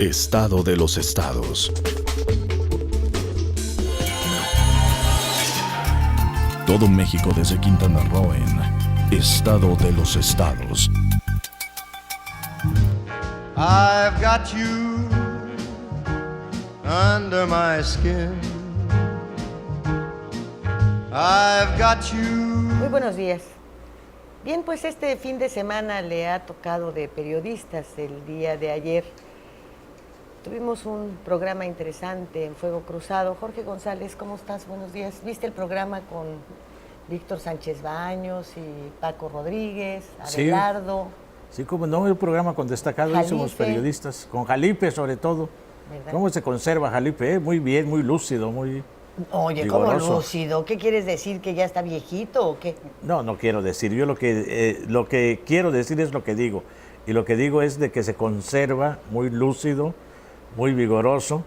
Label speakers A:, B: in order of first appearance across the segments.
A: Estado de los estados. Todo México desde Quintana Roo en Estado de los estados.
B: I've got you under my skin. I've got you.
C: Muy buenos días. Bien, pues este fin de semana le ha tocado de periodistas. El día de ayer tuvimos un programa interesante en Fuego Cruzado. Jorge González, ¿cómo estás? Buenos días. ¿Viste el programa con Víctor Sánchez Baños y Paco Rodríguez, Abelardo?
D: Sí, como no, un programa con destacadísimos periodistas, con Jalipe sobre todo. ¿Verdad? ¿Cómo se conserva Jalipe? Muy bien, muy lúcido, muy
C: Oye,
D: vigoroso.
C: ¿cómo lúcido? ¿Qué quieres decir? ¿Que ya está viejito o qué?
D: No, no quiero decir. Yo lo que quiero decir es lo que digo. Y lo que digo es de que se conserva muy lúcido, muy vigoroso.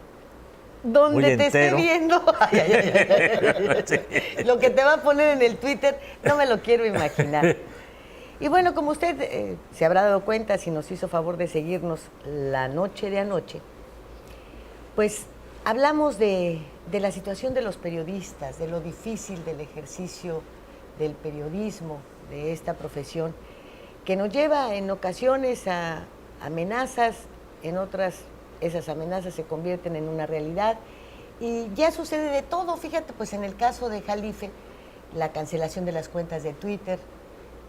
C: Donde te esté viendo. Sí. Lo que te va a poner en el Twitter, no me lo quiero imaginar. Y bueno, como usted se habrá dado cuenta, si nos hizo favor de seguirnos la noche de anoche, pues hablamos de la situación de los periodistas, de lo difícil del ejercicio del periodismo, de esta profesión, que nos lleva en ocasiones a amenazas, en otras esas amenazas se convierten en una realidad y ya sucede de todo. Fíjate, pues en el caso de Jalife, la cancelación de las cuentas de Twitter,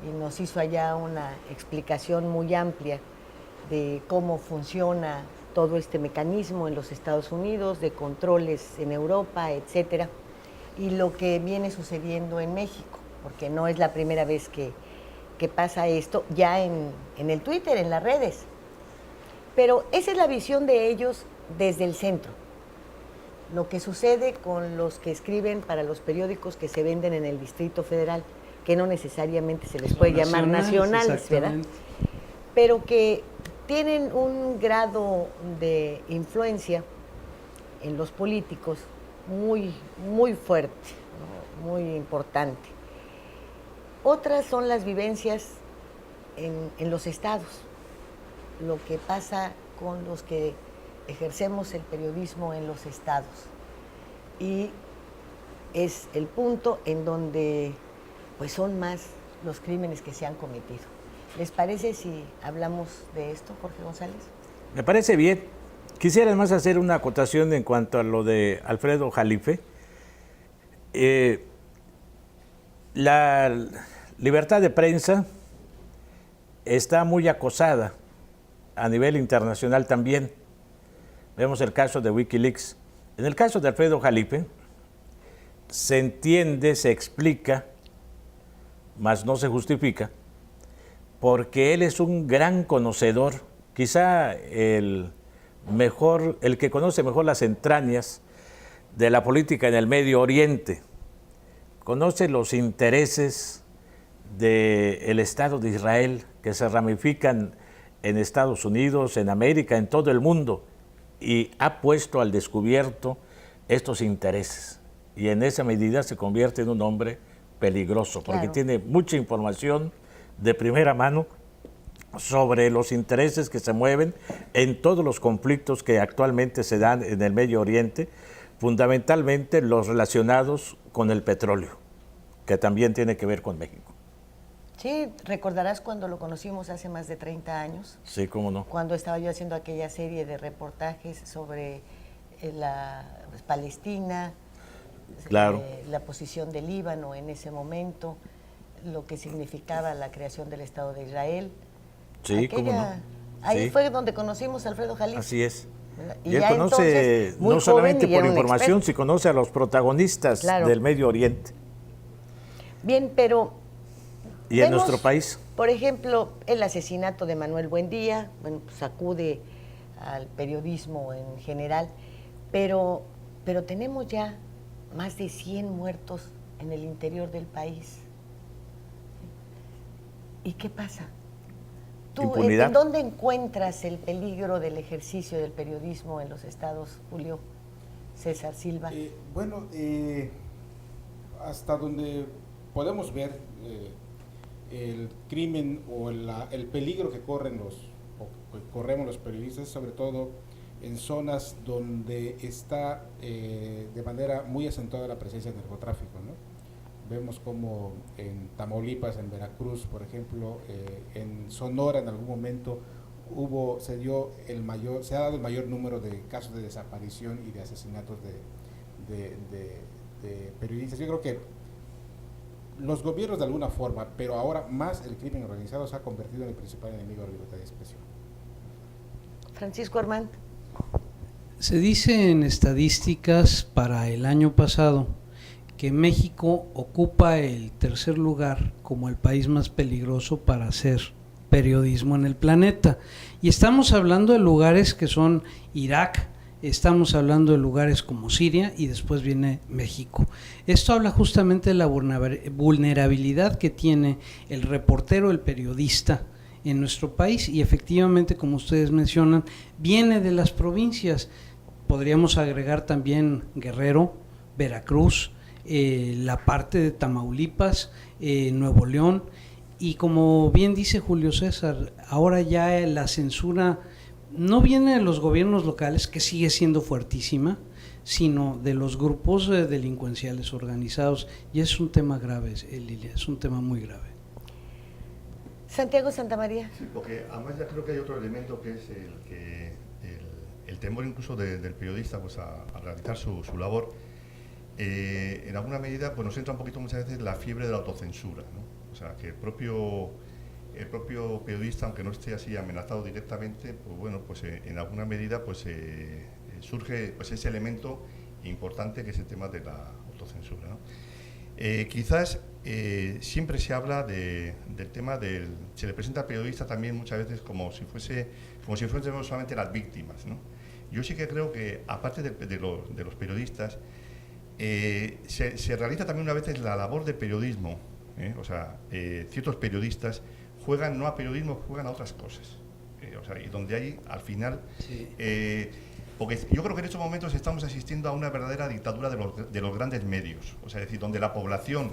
C: y nos hizo allá una explicación muy amplia de cómo funciona todo este mecanismo en los Estados Unidos, de controles en Europa, etcétera, y lo que viene sucediendo en México, porque no es la primera vez que pasa esto ya en el Twitter, en las redes. Pero esa es la visión de ellos desde el centro. Lo que sucede con los que escriben para los periódicos que se venden en el Distrito Federal, que no necesariamente se les puede llamar nacionales, ¿verdad? Pero que tienen un grado de influencia en los políticos muy, muy fuerte, ¿no? Muy importante. Otras son las vivencias en los estados, lo que pasa con los que ejercemos el periodismo en los estados. Y es el punto en donde pues son más los crímenes que se han cometido. ¿Les parece si hablamos de esto, Jorge González?
D: Me parece bien. Quisiera además hacer una acotación en cuanto a lo de Alfredo Jalife. La libertad de prensa está muy acosada a nivel internacional también. Vemos el caso de Wikileaks. En el caso de Alfredo Jalife, se entiende, se explica, mas no se justifica, porque él es un gran conocedor, quizá el que conoce mejor las entrañas de la política en el Medio Oriente. Conoce los intereses del Estado de Israel que se ramifican en Estados Unidos, en América, en todo el mundo, y ha puesto al descubierto estos intereses. Y en esa medida se convierte en un hombre peligroso, porque claro, tiene mucha información de primera mano sobre los intereses que se mueven en todos los conflictos que actualmente se dan en el Medio Oriente, fundamentalmente los relacionados con el petróleo, que también tiene que ver con México.
C: Sí, recordarás cuando lo conocimos hace más de 30 años.
D: Sí, cómo no.
C: Cuando estaba yo haciendo aquella serie de reportajes sobre pues, Palestina,
D: claro,
C: la posición del Líbano en ese momento, lo que significaba la creación del Estado de Israel.
D: Sí, cómo no.
C: Ahí
D: sí,
C: fue donde conocimos a Alfredo Jalife.
D: Así es.
C: Y
D: él conoce
C: entonces,
D: no solamente por información,
C: experto,
D: sino conoce a los protagonistas, claro, del Medio Oriente.
C: Bien, pero
D: ¿y vemos, en nuestro país?
C: Por ejemplo, el asesinato de Manuel Buendía, bueno, sacude al periodismo en general, pero tenemos ya más de 100 muertos en el interior del país. ¿Y qué pasa? ¿Tú en dónde encuentras el peligro del ejercicio del periodismo en los estados, Julio César Silva?
E: Bueno, hasta donde podemos ver el crimen o el peligro que corren o que corremos los periodistas, sobre todo en zonas donde está de manera muy acentuada la presencia del narcotráfico, ¿no? Vemos como en Tamaulipas, en Veracruz, por ejemplo, en Sonora en algún momento se ha dado el mayor número de casos de desaparición y de asesinatos de periodistas. Yo creo que los gobiernos de alguna forma, pero ahora más el crimen organizado, se ha convertido en el principal enemigo de la libertad de expresión.
C: Francisco Armand.
F: Se dice en estadísticas para el año pasado que México ocupa el tercer lugar como el país más peligroso para hacer periodismo en el planeta. Y estamos hablando de lugares que son Irak, estamos hablando de lugares como Siria y después viene México. Esto habla justamente de la vulnerabilidad que tiene el reportero, el periodista en nuestro país, y efectivamente, como ustedes mencionan, viene de las provincias. Podríamos agregar también Guerrero, Veracruz, la parte de Tamaulipas, Nuevo León, y como bien dice Julio César, ahora ya la censura no viene de los gobiernos locales, que sigue siendo fuertísima, sino de los grupos delincuenciales organizados, y es un tema grave, Lilia, es un tema muy grave.
C: Santiago Santamaría.
G: Sí, porque además ya creo que hay otro elemento que es el temor incluso del periodista pues a realizar su labor. En alguna medida pues nos entra un poquito muchas veces la fiebre de la autocensura, ¿no? O sea, que el propio periodista, aunque no esté así amenazado directamente, pues bueno, pues en alguna medida pues surge pues ese elemento importante que es el tema de la autocensura, ¿no? Quizás siempre se habla del tema se le presenta al periodista también muchas veces como si fuésemos solamente las víctimas, ¿no? Yo sí que creo que aparte de los periodistas se realiza también una vez la labor de periodismo, o sea, ciertos periodistas juegan no a periodismo, juegan a otras cosas, o sea, y donde hay al final sí. Porque yo creo que en estos momentos estamos asistiendo a una verdadera dictadura de los grandes medios, o sea, es decir, donde la población,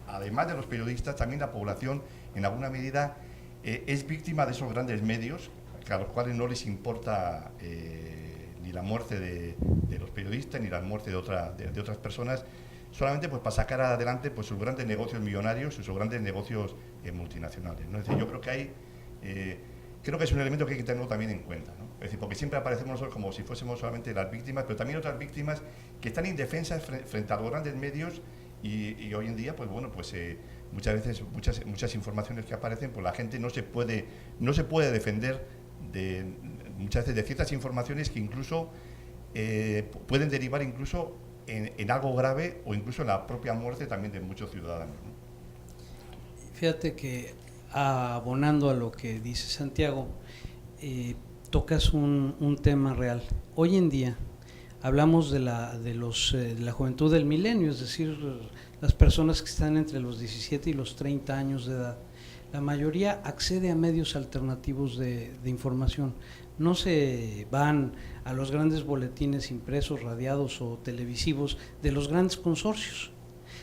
G: además de los periodistas, también la población en alguna medida es víctima de esos grandes medios, a los cuales no les importa ni la muerte de los periodistas ni la muerte de otras personas, solamente pues para sacar adelante pues sus grandes negocios millonarios y sus grandes negocios multinacionales, ¿no? Es decir, yo creo que creo que es un elemento que hay que tenerlo también en cuenta, ¿no? Es decir, porque siempre aparecemos nosotros como si fuésemos solamente las víctimas, pero también otras víctimas que están indefensas frente a los grandes medios y hoy en día, pues bueno, pues muchas veces muchas informaciones que aparecen, pues la gente no se puede defender muchas veces de ciertas informaciones que incluso pueden derivar incluso en algo grave o incluso en la propia muerte también de muchos ciudadanos, ¿no?
F: Fíjate que abonando a lo que dice Santiago, tocas un tema real. Hoy en día hablamos de la juventud del milenio, es decir, las personas que están entre los 17 y los 30 años de edad. La mayoría accede a medios alternativos de información. No se van a los grandes boletines impresos, radiados o televisivos de los grandes consorcios.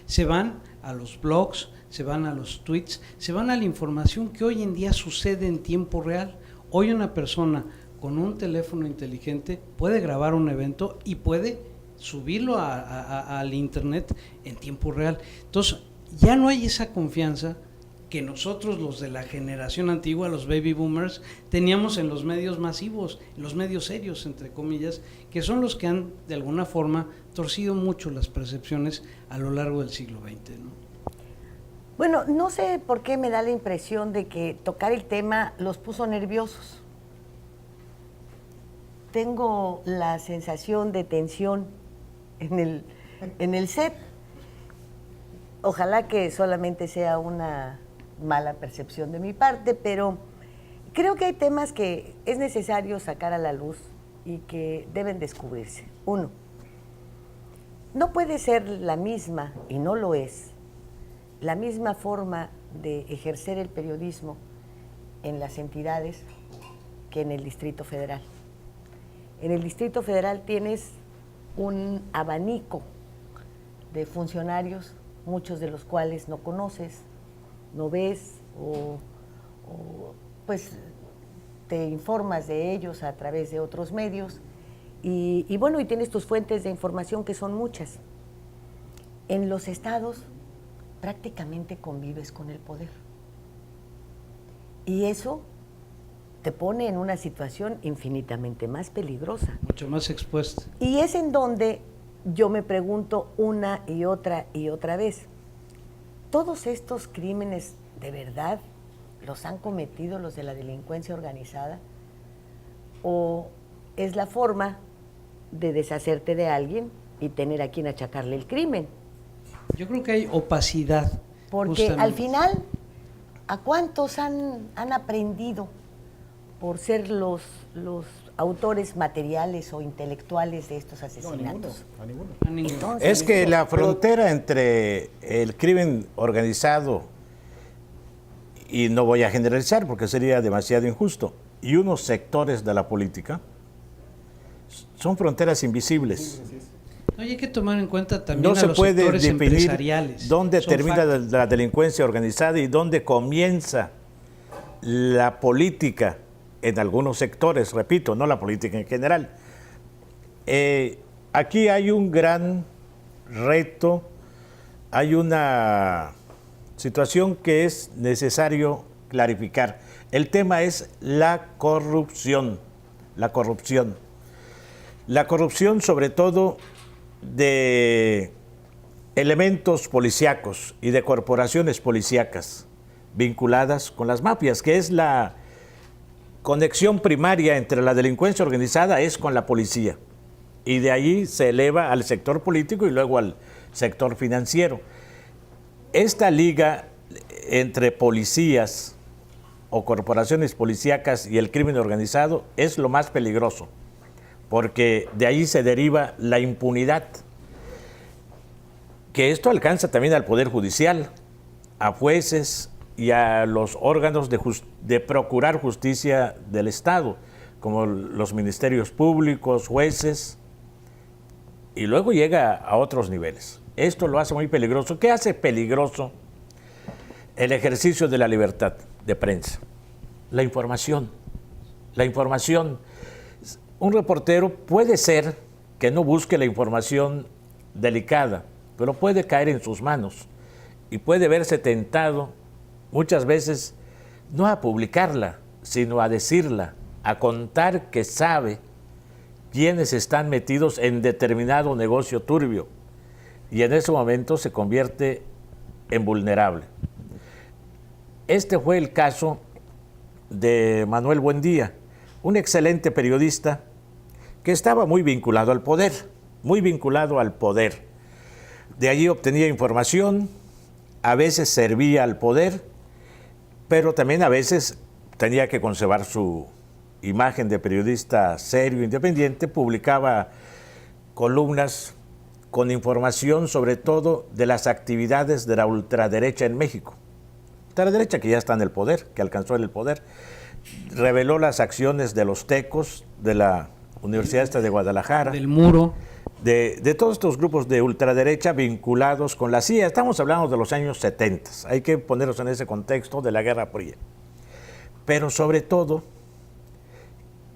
F: Se van a los blogs, se van a los tweets, se van a la información que hoy en día sucede en tiempo real. Hoy una persona con un teléfono inteligente puede grabar un evento y puede subirlo al internet en tiempo real. Entonces ya no hay esa confianza que nosotros, los de la generación antigua, los baby boomers, teníamos en los medios masivos, los medios serios, entre comillas, que son los que han, de alguna forma, torcido mucho las percepciones a lo largo del siglo XX, ¿no?
C: Bueno, no sé por qué me da la impresión de que tocar el tema los puso nerviosos. Tengo la sensación de tensión en el set. Ojalá que solamente sea una mala percepción de mi parte, pero creo que hay temas que es necesario sacar a la luz y que deben descubrirse. Uno, no puede ser la misma, y no lo es, la misma forma de ejercer el periodismo en las entidades que en el Distrito Federal. En el Distrito Federal tienes un abanico de funcionarios, muchos de los cuales no conoces, no ves, o pues te informas de ellos a través de otros medios y bueno, y tienes tus fuentes de información que son muchas. En los estados prácticamente convives con el poder. Y eso te pone en una situación infinitamente más peligrosa.
F: Mucho más expuesta.
C: Y es en donde yo me pregunto una y otra vez, ¿todos estos crímenes de verdad los han cometido los de la delincuencia organizada? ¿O es la forma de deshacerte de alguien y tener a quien achacarle el crimen?
F: Yo creo que hay opacidad.
C: Porque
F: justamente.
C: al final, ¿a cuántos han aprendido por ser los autores materiales o intelectuales de estos asesinatos?
E: A ninguno.
F: A ninguno.
C: Entonces,
D: Es que la frontera entre el crimen organizado, y no voy a generalizar porque sería demasiado injusto, y unos sectores de la política, son fronteras invisibles.
F: No, y hay que tomar en cuenta también
D: No
F: a
D: se
F: los
D: puede
F: sectores
D: definir
F: empresariales.
D: dónde
F: Son
D: termina
F: factos.
D: la delincuencia organizada y dónde comienza la política en algunos sectores, repito, no la política en general. Aquí hay un gran reto, hay una situación que es necesario clarificar. El tema es la corrupción. La corrupción. La corrupción sobre todo de elementos policíacos y de corporaciones policíacas vinculadas con las mafias, que es la conexión primaria entre la delincuencia organizada es con la policía. Y de ahí se eleva al sector político y luego al sector financiero. Esta liga entre policías o corporaciones policíacas y el crimen organizado es lo más peligroso, porque de ahí se deriva la impunidad, que esto alcanza también al Poder Judicial, a jueces y a los órganos de procurar justicia del Estado, como los ministerios públicos, jueces, y luego llega a otros niveles. Esto lo hace muy peligroso. ¿Qué hace peligroso el ejercicio de la libertad de prensa? La información. La información. Un reportero puede ser que no busque la información delicada, pero puede caer en sus manos y puede verse tentado muchas veces no a publicarla, sino a decirla, a contar que sabe quiénes están metidos en determinado negocio turbio, y en ese momento se convierte en vulnerable. Este fue el caso de Manuel Buendía, un excelente periodista que estaba muy vinculado al poder, muy vinculado al poder. De allí obtenía información, a veces servía al poder, pero también a veces tenía que conservar su imagen de periodista serio, independiente, publicaba columnas con información sobre todo de las actividades de la ultraderecha en México. Ultraderecha que ya está en el poder, que alcanzó el poder. Reveló las acciones de los tecos, de la Universidad de Guadalajara.
F: Del Muro.
D: De todos estos grupos de ultraderecha vinculados con la CIA. Estamos hablando de los años 70. Hay que ponernos en ese contexto de la Guerra Fría. Pero sobre todo,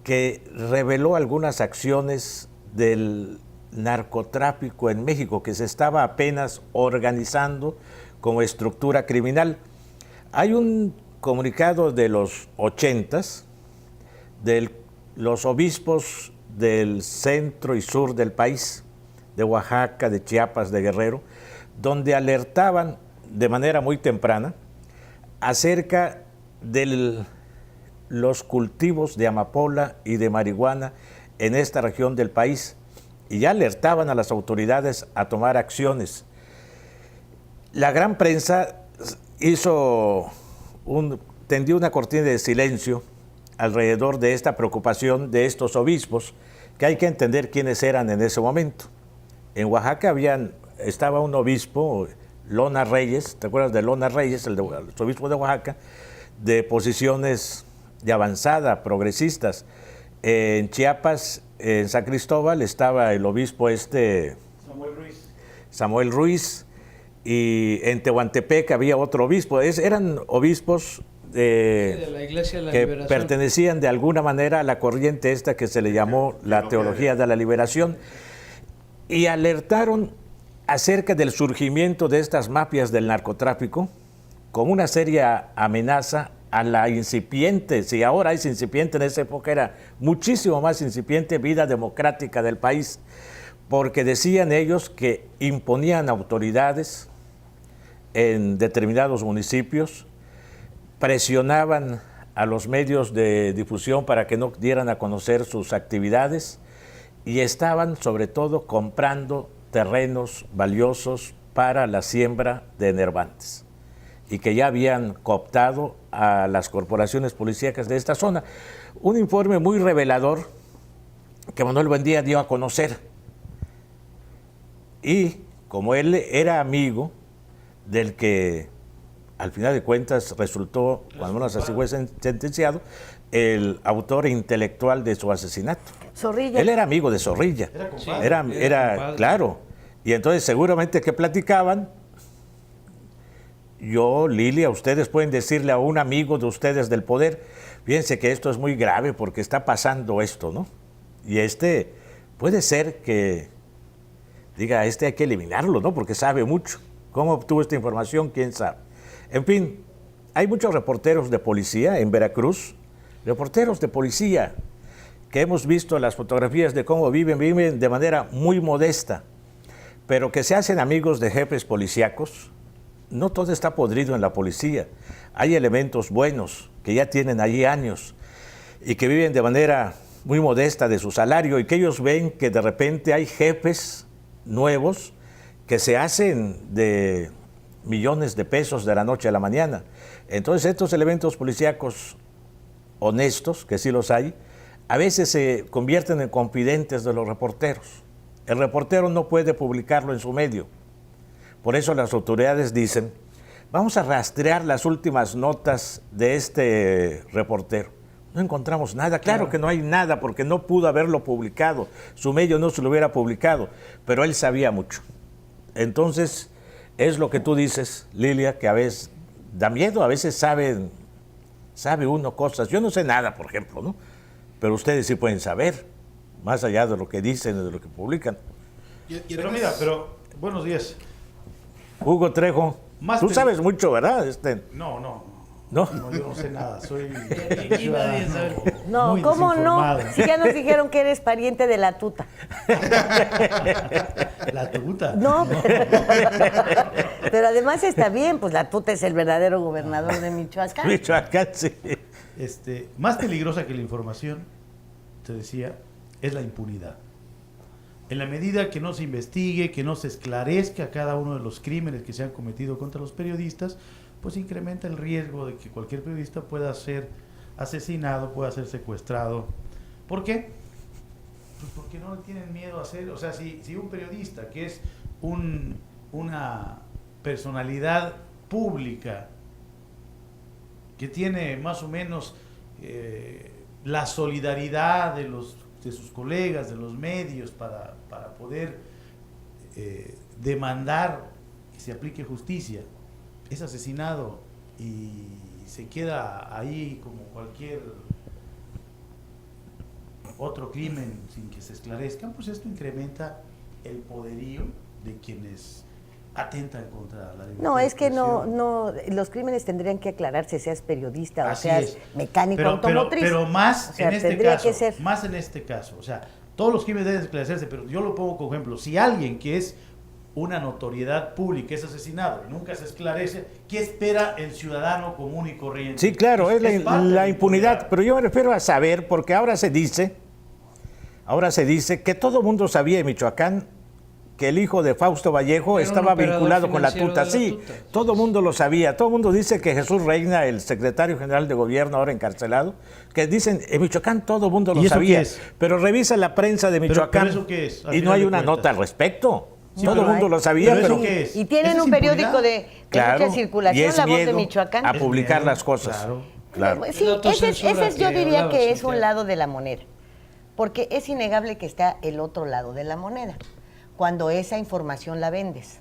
D: que reveló algunas acciones del narcotráfico en México, que se estaba apenas organizando como estructura criminal. Hay un comunicado de los 80s de los obispos del centro y sur del país, de Oaxaca, de Chiapas, de Guerrero, donde alertaban de manera muy temprana acerca de los cultivos de amapola y de marihuana en esta región del país, y ya alertaban a las autoridades a tomar acciones. La gran prensa tendió una cortina de silencio alrededor de esta preocupación de estos obispos, que hay que entender quiénes eran en ese momento. En Oaxaca estaba un obispo, Lona Reyes, ¿te acuerdas de Lona Reyes, el obispo de Oaxaca, de posiciones de avanzada, progresistas? En Chiapas, en San Cristóbal, estaba el obispo Samuel Ruiz, y en Tehuantepec había otro obispo. Eran obispos
F: de la Iglesia de la
D: que
F: Liberación.
D: pertenecían de alguna manera a la corriente esta que se le llamó la Teología de la Liberación, y alertaron acerca del surgimiento de estas mafias del narcotráfico como una seria amenaza a la incipiente, si ahora es incipiente, en esa época era muchísimo más incipiente, vida democrática del país, porque decían ellos que imponían autoridades en determinados municipios, presionaban a los medios de difusión para que no dieran a conocer sus actividades y estaban sobre todo comprando terrenos valiosos para la siembra de enervantes y que ya habían cooptado a las corporaciones policíacas de esta zona. Un informe muy revelador que Manuel Buendía dio a conocer. Y como él era amigo del que al final de cuentas resultó, cuando menos así fue sentenciado, el autor intelectual de su asesinato.
C: Zorrilla.
D: Él era amigo de Zorrilla.
E: Era compadre.
D: Era
F: compadre.
D: claro. Y entonces seguramente que platicaban. Yo, Lilia, ustedes pueden decirle a un amigo de ustedes del poder, fíjense que esto es muy grave porque está pasando esto, ¿no? Y puede ser que diga, hay que eliminarlo, ¿no? Porque sabe mucho. ¿Cómo obtuvo esta información? ¿Quién sabe? En fin, hay muchos reporteros de policía en Veracruz, reporteros de policía, que hemos visto las fotografías de cómo viven de manera muy modesta, pero que se hacen amigos de jefes policíacos. No todo está podrido en la policía. Hay elementos buenos que ya tienen allí años y que viven de manera muy modesta de su salario y que ellos ven que de repente hay jefes nuevos que se hacen de millones de pesos de la noche a la mañana. Entonces estos elementos policíacos honestos, que sí los hay, a veces se convierten en confidentes de los reporteros. El reportero no puede publicarlo en su medio. Por eso las autoridades dicen, vamos a rastrear las últimas notas de este reportero. No encontramos nada, claro que no hay nada porque no pudo haberlo publicado, su medio no se lo hubiera publicado, pero él sabía mucho. Entonces, es lo que tú dices, Lilia, que a veces da miedo, a veces sabe uno cosas. Yo no sé nada, por ejemplo, ¿no? Pero ustedes sí pueden saber, más allá de lo que dicen, de lo que publican.
H: Pero mira, buenos días.
D: Hugo Trejo, tú sabes mucho, ¿verdad?
H: No,
D: ¿No?
H: yo no sé nada, soy
C: No,
H: muy
C: ¿cómo no?
H: desinformado.
C: Si ya nos dijeron que eres pariente de la tuta.
H: La tuta.
C: No, pero además está bien, pues la tuta es el verdadero gobernador de Michoacán.
D: Michoacán, sí.
H: Más peligrosa que la información, te decía, es la impunidad. En la medida que no se investigue, que no se esclarezca cada uno de los crímenes que se han cometido contra los periodistas, pues incrementa el riesgo de que cualquier periodista pueda ser asesinado, pueda ser secuestrado. ¿Por qué? Pues porque no le tienen miedo a hacer, o sea, si un periodista que es una personalidad pública, que tiene más o menos la solidaridad de sus colegas, de los medios, para poder demandar que se aplique justicia, es asesinado y se queda ahí como cualquier otro crimen sin que se esclarezca, pues esto incrementa el poderío de quienes atentan contra la libertad.
C: No, es que
H: de
C: no,
H: expresión.
C: los crímenes tendrían que aclararse, seas periodista
H: Así
C: o seas
H: es.
C: mecánico automotriz.
H: Pero más
C: O sea,
H: en este
C: tendría
H: caso,
C: que ser.
H: más en este caso, o sea, todos los crímenes deben esclarecerse, pero yo lo pongo como ejemplo. Si alguien que es una notoriedad pública es asesinado y nunca se esclarece, ¿qué espera el ciudadano común y corriente?
D: Sí, claro, es
H: parte de
D: la impunidad, pero yo me refiero a saber, porque ahora se dice que todo el mundo sabía en Michoacán que el hijo de Fausto Vallejo
F: Era un
D: estaba
F: operador
D: vinculado con la
F: financiero
D: tuta.
F: de la
D: Sí,
F: tuta.
D: todo el mundo lo sabía. Todo el mundo dice que Jesús Reina, el secretario general de gobierno ahora encarcelado, que dicen, en Michoacán todo el mundo lo
H: ¿Y eso
D: sabía.
H: qué es?
D: Pero revisa la prensa de Michoacán
H: ¿pero eso qué es, al
D: y no
H: final
D: hay
H: de
D: una
H: cuentas?
D: nota al respecto.
H: Sí,
D: todo el
H: pero
D: mundo
C: hay-
D: lo sabía,
H: ¿pero
D: pero
H: eso qué es?
C: Y tienen
H: ¿Esa es
C: un periódico
H: impunidad?
C: de
D: claro,
C: mucha circulación,
D: y es
C: La Voz de
D: miedo
C: Michoacán.
D: a
H: Es
D: publicar
H: miedo,
D: las cosas.
H: claro.
D: Claro.
C: Sí,
F: La
C: ese
F: autocensura
C: es, yo
F: que
C: diría
F: hablaba
C: que es un
F: Santiago.
C: lado de la moneda, porque es innegable que está el otro lado de la moneda, cuando esa información la vendes.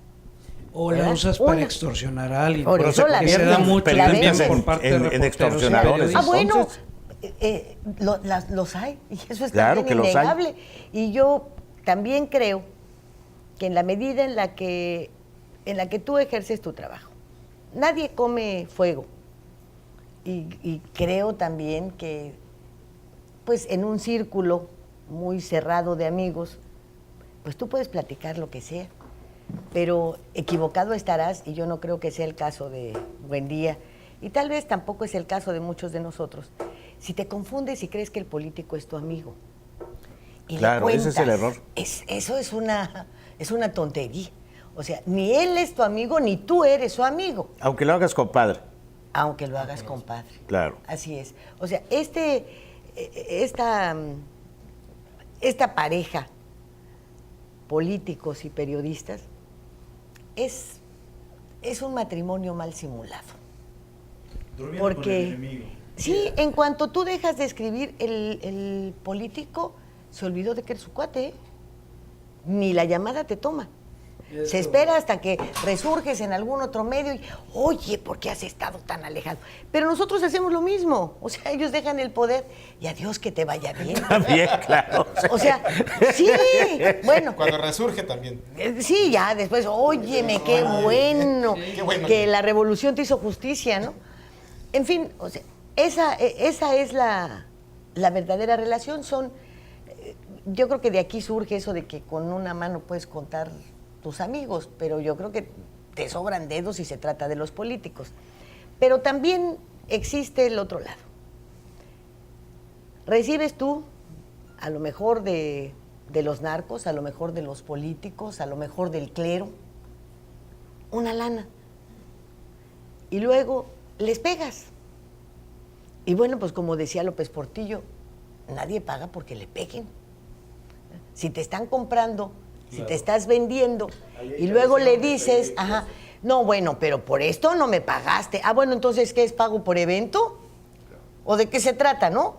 F: O la
C: ¿verdad?
F: usas para extorsionar a alguien.
C: Por eso la
F: que se da
C: vemos,
F: mucho
C: la
F: también
C: vemos.
F: por parte de
D: En
F: reporteros y
D: extorsionadores.
C: Ah,
F: periodistas.
C: bueno,
D: Entonces,
C: los hay, y eso está
D: Claro
C: bien
D: que los hay.
C: innegable. Y yo también creo que en la medida en la que tú ejerces tu trabajo, nadie come fuego. Y creo también que, pues, en un círculo muy cerrado de amigos, pues tú puedes platicar lo que sea, pero equivocado estarás, y yo no creo que sea el caso de Buendía, y tal vez tampoco es el caso de muchos de nosotros, si te confundes y crees que el político es tu amigo. Y
D: claro, ese es el error.
C: Eso es una tontería. O sea, ni él es tu amigo, ni tú eres su amigo.
D: Aunque lo hagas, compadre.
C: Aunque lo hagas, compadre.
D: Claro.
C: Así es. O sea, esta pareja, políticos y periodistas, es un matrimonio mal simulado.
H: Durmiendo
C: Porque,
H: con el enemigo.
C: sí, en cuanto tú dejas de escribir, el político se olvidó de que eres su cuate, ¿eh? Ni la llamada te toma. Se espera hasta que resurges en algún otro medio y, oye, ¿por qué has estado tan alejado? Pero nosotros hacemos lo mismo. O sea, ellos dejan el poder y adiós, que te vaya bien.
D: También, claro.
C: O sea, sí, bueno.
E: Cuando resurge también.
C: Sí, ya después, óyeme, qué bueno,
E: qué bueno
C: que la revolución te hizo justicia, ¿no? En fin, o sea, esa es la verdadera relación. Yo creo que de aquí surge eso de que con una mano puedes contar tus amigos, pero yo creo que te sobran dedos si se trata de los políticos. Pero también existe el otro lado. Recibes tú, a lo mejor de los narcos, a lo mejor de los políticos, a lo mejor del clero, una lana. Y luego les pegas. Y bueno, pues como decía López Portillo, nadie paga porque le peguen. Si te están comprando, si te estás vendiendo, y luego le dices, ajá, no, bueno, pero por esto no me pagaste. Ah, bueno, entonces, ¿qué es pago por evento? ¿O de qué se trata, no?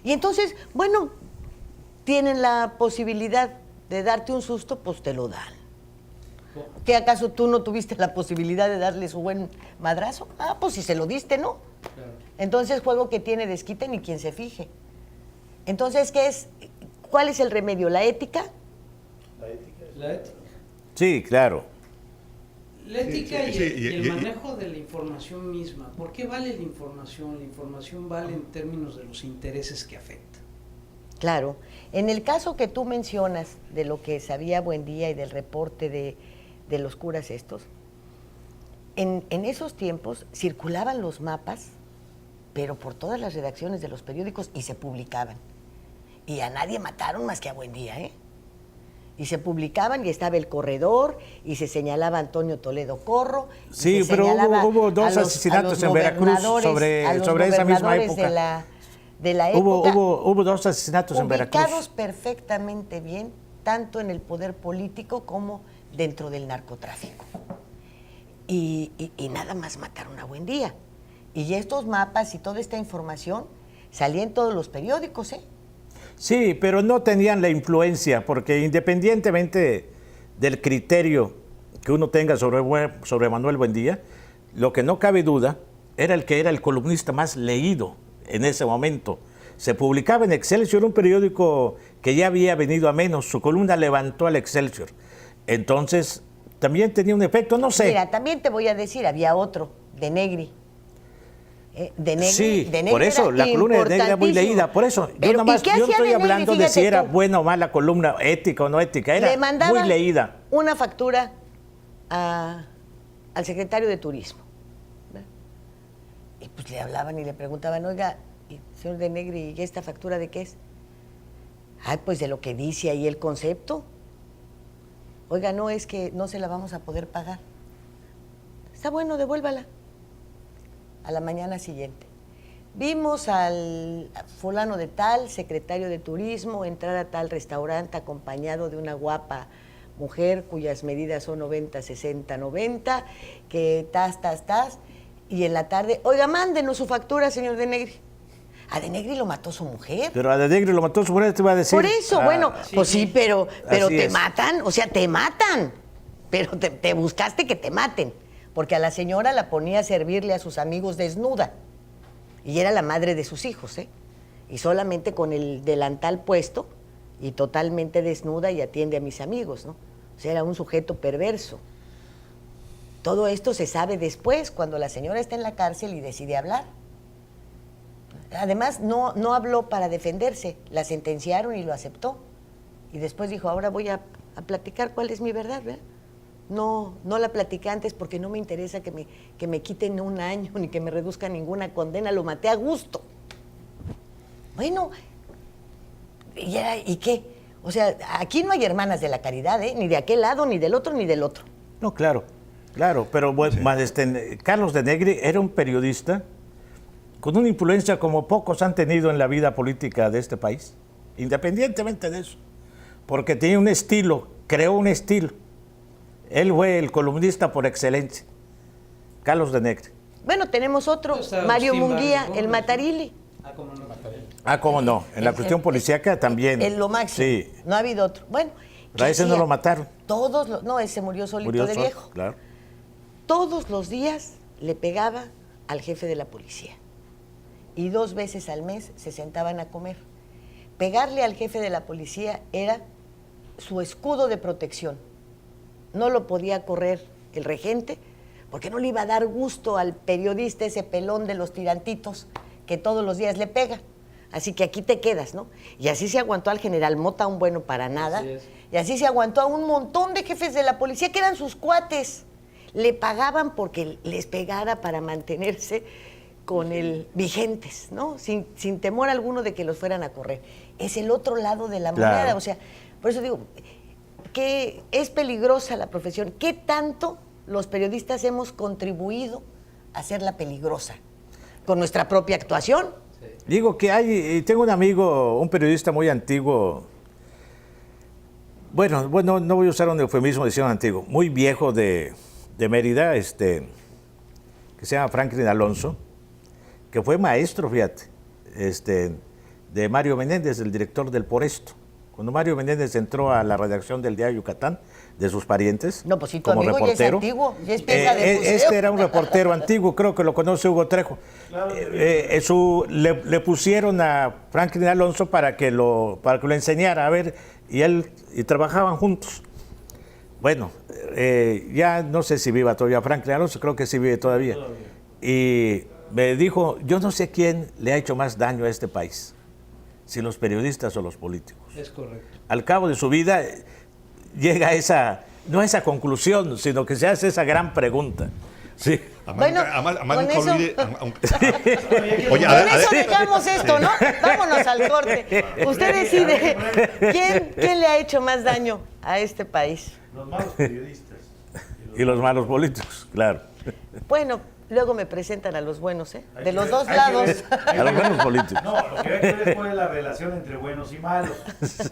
C: Y entonces, bueno, tienen la posibilidad de darte un susto, pues te lo dan. ¿Qué acaso tú no tuviste la posibilidad de darle su buen madrazo? Ah, pues si se lo diste, ¿no? Entonces, juego que tiene desquite ni quien se fije. Entonces, ¿cuál es el remedio? ¿La ética?
F: La ética.
D: Sí, claro.
F: La ética
G: Sí,
F: y el manejo de la información misma. ¿Por qué vale la información? La información vale en términos de los intereses que afecta.
C: Claro. En el caso que tú mencionas de lo que sabía Buendía y del reporte de los curas estos, en esos tiempos circulaban los mapas, pero por todas las redacciones de los periódicos, y se publicaban. Y a nadie mataron más que a Buendía, ¿eh? Y se publicaban y estaba el corredor y se señalaba a Antonio Toledo Corro.
D: Sí, pero hubo dos asesinatos en Veracruz sobre esa misma época.
C: De la época.
D: Hubo dos asesinatos en Veracruz.
C: Ubicados perfectamente bien, tanto en el poder político como dentro del narcotráfico. Y nada más mataron a Buendía. Y estos mapas y toda esta información salía en todos los periódicos, ¿eh?
D: Sí, pero no tenían la influencia, porque independientemente del criterio que uno tenga sobre Manuel Buendía, lo que no cabe duda era el que era el columnista más leído en ese momento. Se publicaba en Excelsior, un periódico que ya había venido a menos, su columna levantó al Excelsior. Entonces, también tenía un efecto, no sé.
C: Mira, también te voy a decir, había otro, de Negri.
D: Sí, por eso, la columna de Negri era muy leída, por eso. Yo no estoy hablando de si era buena o mala columna, ética o no ética, era muy leída.
C: Una factura al secretario de Turismo. Y pues le hablaban y le preguntaban, oiga, señor de Negri, ¿y esta factura de qué es? Ay, pues de lo que dice ahí el concepto. Oiga, no, es que no se la vamos a poder pagar. Está bueno, devuélvala. A la mañana siguiente. Vimos al fulano de tal, secretario de Turismo, entrar a tal restaurante acompañado de una guapa mujer cuyas medidas son 90, 60, 90, que tas, y en la tarde, oiga, mándenos su factura, señor de Negri. A de Negri lo mató su mujer.
D: Pero a de Negri lo mató su mujer, te iba a decir.
C: Por eso, bueno,
F: sí,
C: pues sí, pero te
D: es.
C: matan, o sea, te matan. pero te buscaste que te maten, porque a la señora la ponía a servirle a sus amigos desnuda, y era la madre de sus hijos, ¿eh? Y solamente con el delantal puesto y totalmente desnuda y atiende a mis amigos, ¿no? O sea, era un sujeto perverso. Todo esto se sabe después, cuando la señora está en la cárcel y decide hablar. Además, no habló para defenderse, la sentenciaron y lo aceptó. Y después dijo, ahora voy a platicar cuál es mi verdad, ¿verdad? No la platiqué antes porque no me interesa que me quiten un año ni que me reduzcan ninguna condena, lo maté a gusto. Bueno, ¿y qué? O sea, aquí no hay hermanas de la caridad, ¿eh? Ni de aquel lado, ni del otro, ni del otro.
D: No, claro, pero bueno, Carlos de Negri era un periodista con una influencia como pocos han tenido en la vida política de este país, independientemente de eso, porque tenía un estilo, creó un estilo. Él fue el columnista por excelencia, Carlos de Negri.
C: Bueno, tenemos otro, Mario Munguía, el Matarili.
D: Cómo no, en la cuestión policíaca también.
C: En lo máximo, sí. No ha habido otro. Bueno,
D: pero a ese no lo mataron.
C: No, ese murió solito de viejo.
D: Claro.
C: Todos los días le pegaba al jefe de la policía. Y 2 veces al mes se sentaban a comer. Pegarle al jefe de la policía era su escudo de protección. No lo podía correr el regente, porque no le iba a dar gusto al periodista ese pelón de los tirantitos que todos los días le pega. Así que aquí te quedas, ¿no? Y así se aguantó al general Mota, un bueno para nada. Y así se aguantó a un montón de jefes de la policía que eran sus cuates. Le pagaban porque les pegara para mantenerse con el vigentes, ¿no? Sin temor alguno de que los fueran a correr. Es el otro lado de la moneda. O sea, por eso digo que es peligrosa la profesión. ¿Qué tanto los periodistas hemos contribuido a hacerla peligrosa? Con nuestra propia actuación.
D: Sí. Digo que tengo un amigo, un periodista muy antiguo, bueno, no voy a usar un eufemismo diciendo antiguo, muy viejo de Mérida, que se llama Franklin Alonso, que fue maestro, fíjate, de Mario Menéndez, el director del Por Esto. Cuando Mario Menéndez entró a la redacción del Diario Yucatán, de sus parientes,
C: no, pues si tu
D: como
C: amigo
D: reportero.
C: Ya es antiguo, ya es pieza de museo.
D: Este era un reportero antiguo, creo que lo conoce Hugo Trejo. Claro. Le pusieron a Franklin Alonso para que lo enseñara, a ver, y trabajaban juntos. Bueno, ya no sé si viva todavía Franklin Alonso, creo que sí vive todavía. Y me dijo, yo no sé quién le ha hecho más daño a este país, si los periodistas o los políticos.
F: Es correcto.
D: Al cabo de su vida llega no a esa conclusión, sino que se hace esa gran pregunta. Sí.
G: Además, nunca olvide.
C: Oye, con eso dejamos esto, ¿no? Vámonos al corte. Usted decide quién le ha hecho más daño a este país.
H: Los malos periodistas.
D: Y los malos políticos, claro.
C: Bueno, luego me presentan a los buenos, ¿eh? De los dos lados.
D: A los buenos políticos.
H: No, lo que hay que ver es la relación entre buenos y malos.
C: Sí.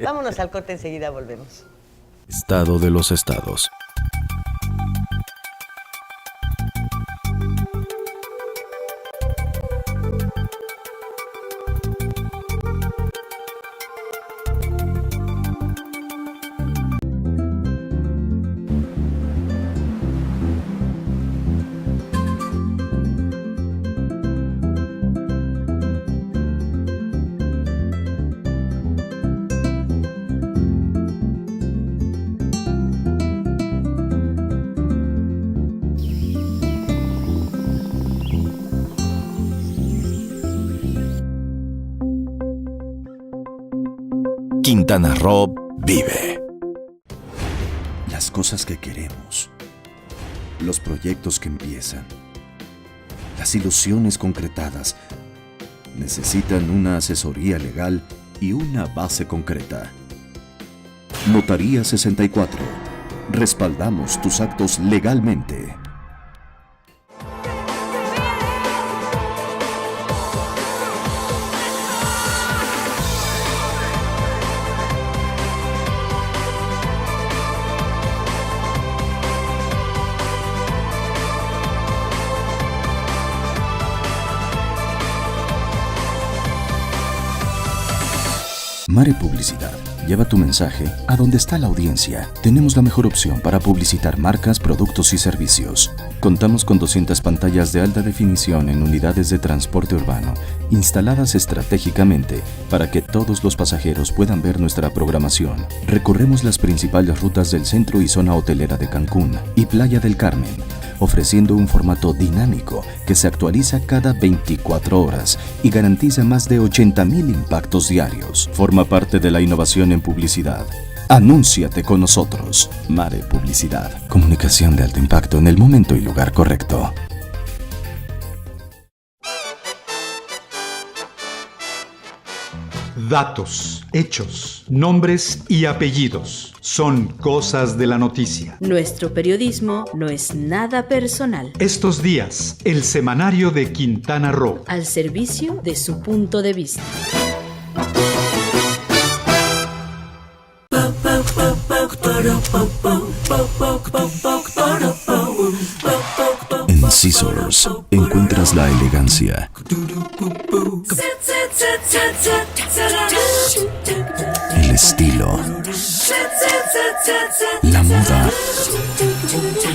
C: Vámonos al corte, enseguida volvemos.
A: Estado de los estados. Quintana Roo vive.
I: Las cosas que queremos, los proyectos que empiezan, las ilusiones concretadas, necesitan una asesoría legal y una base concreta. Notaría 64. Respaldamos tus actos legalmente. Mare Publicidad Lleva tu mensaje a donde está la audiencia. Tenemos la mejor opción para publicitar marcas, productos y servicios. Contamos con 200 pantallas de alta definición en unidades de transporte urbano, instaladas estratégicamente para que todos los pasajeros puedan ver nuestra programación. Recorremos las principales rutas del centro y zona hotelera de Cancún y Playa del Carmen, ofreciendo un formato dinámico que se actualiza cada 24 horas y garantiza más de 80,000 impactos diarios. Forma parte de la innovación en publicidad. Anúnciate con nosotros. Mare Publicidad. Comunicación de alto impacto en el momento y lugar correcto.
J: Datos, hechos, nombres y apellidos son cosas de la noticia.
K: Nuestro periodismo no es nada personal.
J: Estos días, el semanario de Quintana Roo.
K: Al servicio de su punto de vista.
I: En Scissors encuentras la elegancia, el estilo, la moda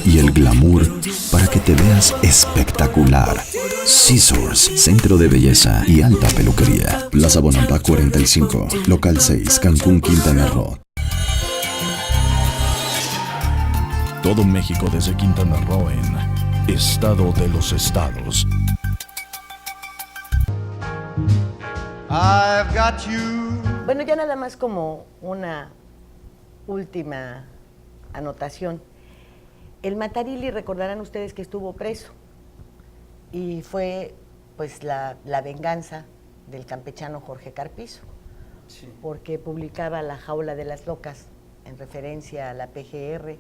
I: y el glamour para que te veas espectacular. Scissors, centro de belleza y alta peluquería. Plaza Bonampak 45, local 6, Cancún, Quintana Roo.
A: Todo México desde Quintana Roo en Estado de los Estados.
B: I've got you.
C: Bueno, ya nada más como una última anotación. El Matarili, recordarán ustedes que estuvo preso y fue pues la venganza del campechano Jorge Carpizo, sí, porque publicaba La Jaula de las Locas en referencia a la PGR,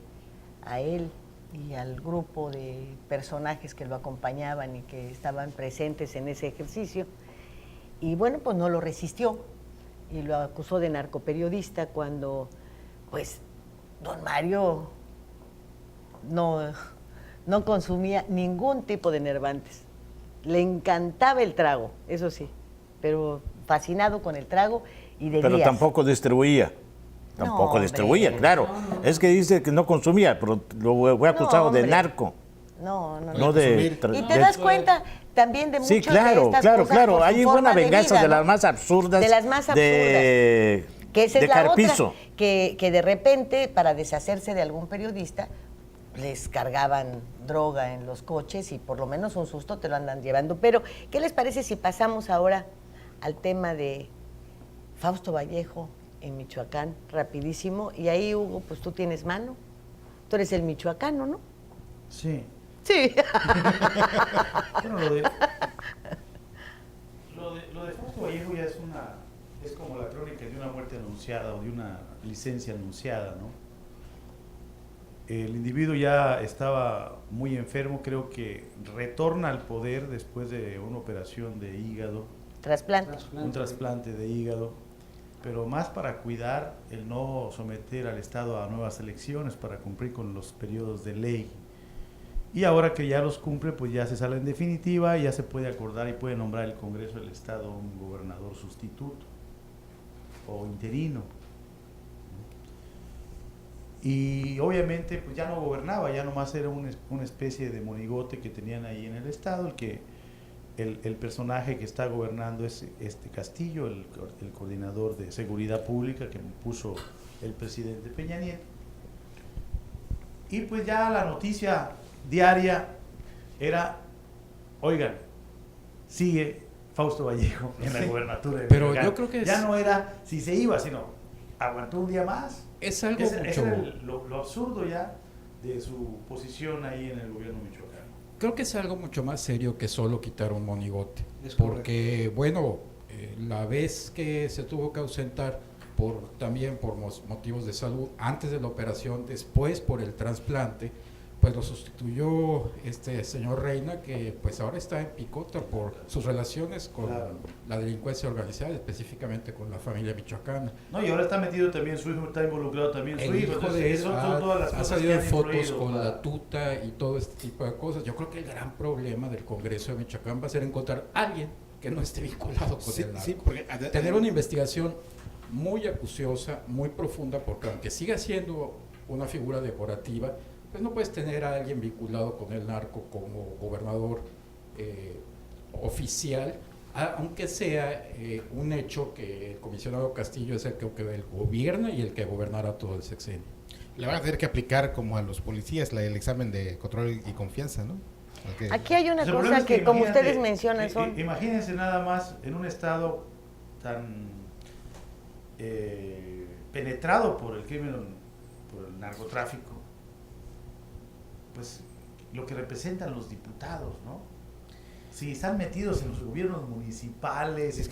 C: a él y al grupo de personajes que lo acompañaban y que estaban presentes en ese ejercicio. Y bueno, pues no lo resistió y lo acusó de narcoperiodista cuando, pues, don Mario no consumía ningún tipo de enervantes. Le encantaba el trago, eso sí, pero fascinado con el trago y de
D: Pero
C: días.
D: tampoco distribuía. Tampoco distribuía, claro. No. Es que dice que no consumía, pero lo fue acusado de narco.
C: No.
D: De
C: y te das cuenta también de muchas
D: de estas cosas. Claro. Hay una venganza de las más absurdas.
C: De las más absurdas. Que esa es la Carpizo. Otra, que de repente, para deshacerse de algún periodista, les cargaban droga en los coches y por lo menos un susto te lo andan llevando. Pero, ¿qué les parece si pasamos ahora al tema de Fausto Vallejo en Michoacán, rapidísimo? Y ahí, Hugo, pues tú tienes mano. Tú eres el michoacano, ¿no?
H: Sí.
C: Sí.
H: Bueno, lo de Fausto Vallejo ya es como la crónica de una muerte anunciada o de una licencia anunciada, ¿no? El individuo ya estaba muy enfermo, creo que retorna al poder después de una operación de hígado. Un trasplante de hígado, pero más para cuidar el no someter al Estado a nuevas elecciones, para cumplir con los periodos de ley. Y ahora que ya los cumple, pues ya se sale en definitiva y ya se puede acordar y puede nombrar el Congreso del Estado un gobernador sustituto o interino. Y obviamente pues ya no gobernaba, ya nomás era una especie de monigote que tenían ahí en el Estado. El personaje que está gobernando es Castillo, el coordinador de seguridad pública que puso el presidente Peña Nieto. Y pues ya la noticia diaria era, oigan, sigue Fausto Vallejo en la gobernatura de
L: Pero
H: Michoacán.
L: yo creo que
H: ya no era si se iba, sino aguantó un día más.
L: Es algo mucho...
H: lo absurdo ya de su posición ahí en el gobierno michoacano.
L: Creo que es algo mucho más serio que solo quitar un monigote. Porque, bueno, la vez que se tuvo que ausentar también por motivos de salud, antes de la operación, después por el trasplante, pues lo sustituyó este señor Reina, que pues ahora está en picota por sus relaciones con la delincuencia organizada, específicamente con la familia michoacana.
H: No, y ahora está metido también su hijo, está involucrado también su hijo.
L: Entonces, de él
H: son todas las
L: ha salido en fotos con la tuta y todo este tipo de cosas. Yo creo que el gran problema del Congreso de Michoacán va a ser encontrar a alguien que no esté vinculado con el narco.
M: Sí, porque
L: tener una investigación muy acuciosa, muy profunda, porque aunque siga siendo una figura decorativa, pues no puedes tener a alguien vinculado con el narco como gobernador oficial, aunque sea un hecho que el comisionado Castillo es el que gobierna y el que gobernará todo el sexenio.
E: Le van a tener que aplicar como a los policías el examen de control y confianza, ¿no?
C: Aquí hay una cosa que como ustedes mencionan son...
H: Imagínense nada más en un estado tan penetrado por el crimen, por el narcotráfico, pues lo que representan los diputados, ¿no? Si están metidos en los gobiernos municipales,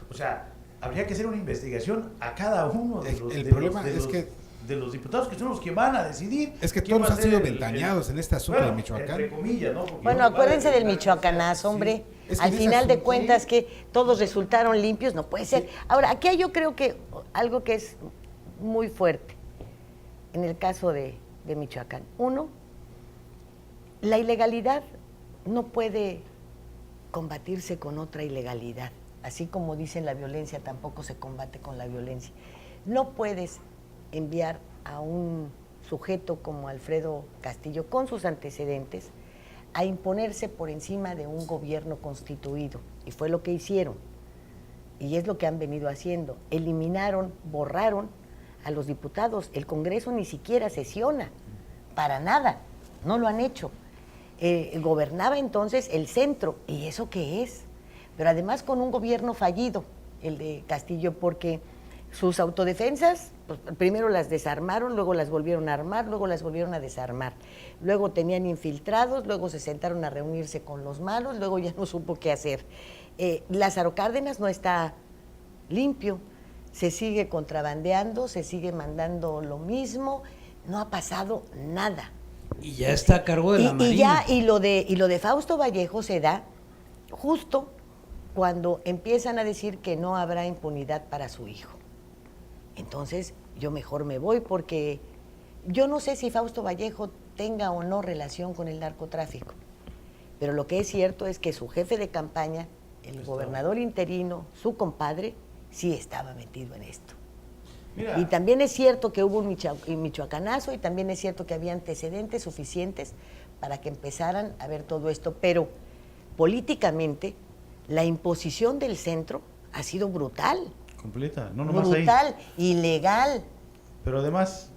H: o sea, habría que hacer una investigación a cada uno de los diputados, que son los que van a decidir.
E: Es que todos han sido ventaneados en este asunto de Michoacán.
H: Entre comillas, ¿no?
C: Bueno, acuérdense del michoacanazo, hombre. Sí. Al final de cuentas que todos resultaron limpios, no puede ser. Ahora, aquí yo creo que algo que es muy fuerte en el caso de Michoacán. Uno, la ilegalidad no puede combatirse con otra ilegalidad. Así como dicen, la violencia tampoco se combate con la violencia. No puedes enviar a un sujeto como Alfredo Castillo, con sus antecedentes, a imponerse por encima de un gobierno constituido. Y fue lo que hicieron. Y es lo que han venido haciendo. Eliminaron, borraron a los diputados. El Congreso ni siquiera sesiona. Para nada. No lo han hecho. Gobernaba entonces el centro. ¿Y eso qué es? Pero además con un gobierno fallido, el de Castillo, porque sus autodefensas, pues, primero las desarmaron, luego las volvieron a armar, luego las volvieron a desarmar. Luego tenían infiltrados, luego se sentaron a reunirse con los malos, luego ya no supo qué hacer. Lázaro Cárdenas no está limpio, se sigue contrabandeando, se sigue mandando lo mismo, no ha pasado nada.
F: Y ya está a cargo de la Marina.
C: Y lo de Fausto Vallejo se da justo cuando empiezan a decir que no habrá impunidad para su hijo. Entonces, yo mejor me voy porque yo no sé si Fausto Vallejo tenga o no relación con el narcotráfico, pero lo que es cierto es que su jefe de campaña, el gobernador interino, su compadre, sí estaba metido en esto. Mira. Y también es cierto que hubo un michoacanazo y también es cierto que había antecedentes suficientes para que empezaran a ver todo esto, pero políticamente la imposición del centro ha sido brutal.
H: Completa, no nomás
C: brutal, ahí. Ilegal.
H: Pero además,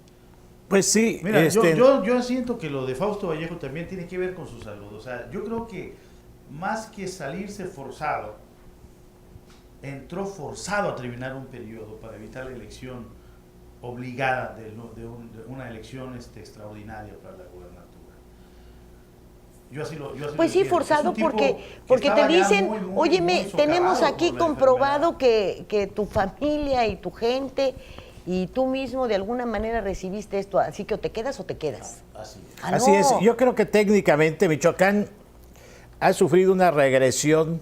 D: pues sí.
H: Mira, yo siento que lo de Fausto Vallejo también tiene que ver con su salud. O sea, yo creo que más que salirse forzado, entró forzado a terminar un periodo para evitar la elección obligada de una elección extraordinaria para la gubernatura.
C: Pues sí, forzado porque te dicen, óyeme, tenemos aquí comprobado que tu familia y tu gente y tú mismo de alguna manera recibiste esto, así que o te quedas o te quedas.
D: Así es. Yo creo que técnicamente Michoacán ha sufrido una regresión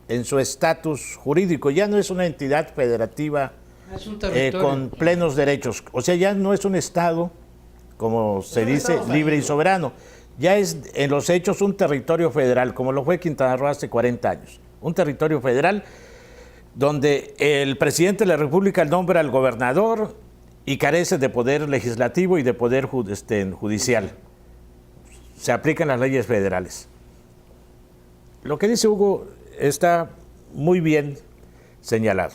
D: en su estatus jurídico. Ya no es una entidad federativa con plenos derechos. O sea, ya no es un estado, como se dice, libre y soberano. Ya es en los hechos un territorio federal, como lo fue Quintana Roo hace 40 años. Un territorio federal donde el presidente de la República nombra al gobernador y carece de poder legislativo y de poder judicial. Se aplican las leyes federales. Lo que dice Hugo está muy bien señalado.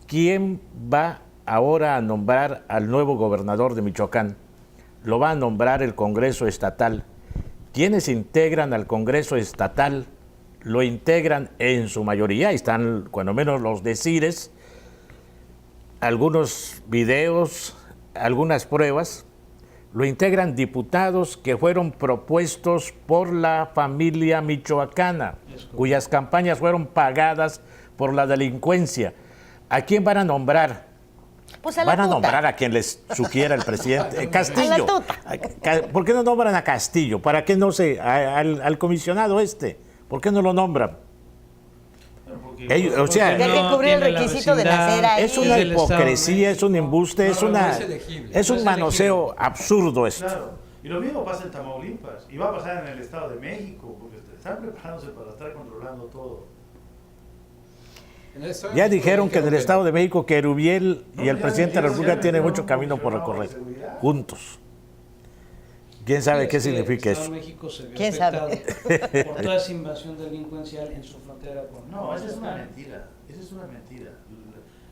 D: ¿Quién va ahora a nombrar al nuevo gobernador de Michoacán? Lo va a nombrar el Congreso Estatal. ¿Quiénes integran al Congreso Estatal? Lo integran en su mayoría, ahí están cuando menos los decires, algunos videos, algunas pruebas. Lo integran diputados que fueron propuestos por la familia michoacana, cuyas campañas fueron pagadas por la delincuencia. ¿A quién van a nombrar?
C: Pues a
D: van a nombrar a quien les sugiera el presidente. Castillo. ¿Por qué no nombran a Castillo? ¿Para qué no al comisionado ¿Por qué no lo nombran?
C: O sea, hay que cubrir el requisito de nacer ahí.
D: Es una hipocresía, es un embuste, es un manoseo absurdo esto.
H: Claro. Y lo mismo pasa en Tamaulipas y va a pasar en el Estado de México, porque están preparándose para estar controlando todo.
D: Ya dijeron que en el Estado de México que Erubiel y el presidente de la República tienen mucho camino por recorrer, juntos. ¿Quién sabe qué significa eso?
F: México se vio
C: ¿Quién
F: afectado
C: sabe?
F: por toda esa invasión delincuencial en su frontera con
H: No, esa es una mentira. Esa es una mentira.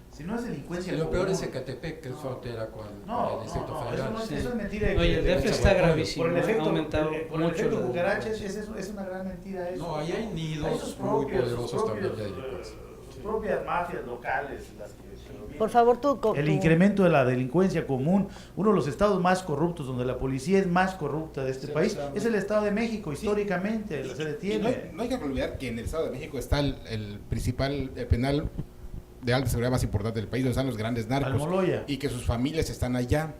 H: Si no es delincuencia.
L: Sí, lo peor es Ecatepec, que es frontera con el Distrito Federal.
H: Eso es mentira.
F: Oye, el DF está gravísimo.
H: Por el efecto,
F: ha aumentado
H: por el
F: mucho
H: efecto cucarachas, es una gran mentira eso.
L: No, ahí hay nidos muy poderosos también de delincuencia.
H: Sus propias mafias locales, las que
C: Por favor, tú.
H: El incremento de la delincuencia común, uno de los estados más corruptos, donde la policía es más corrupta de este país, es el Estado de México, históricamente, se detiene.
E: No hay que olvidar que en el Estado de México está el principal penal de alta seguridad más importante del país, donde están los grandes narcos.
H: Almoloya.
E: Y que sus familias están allá,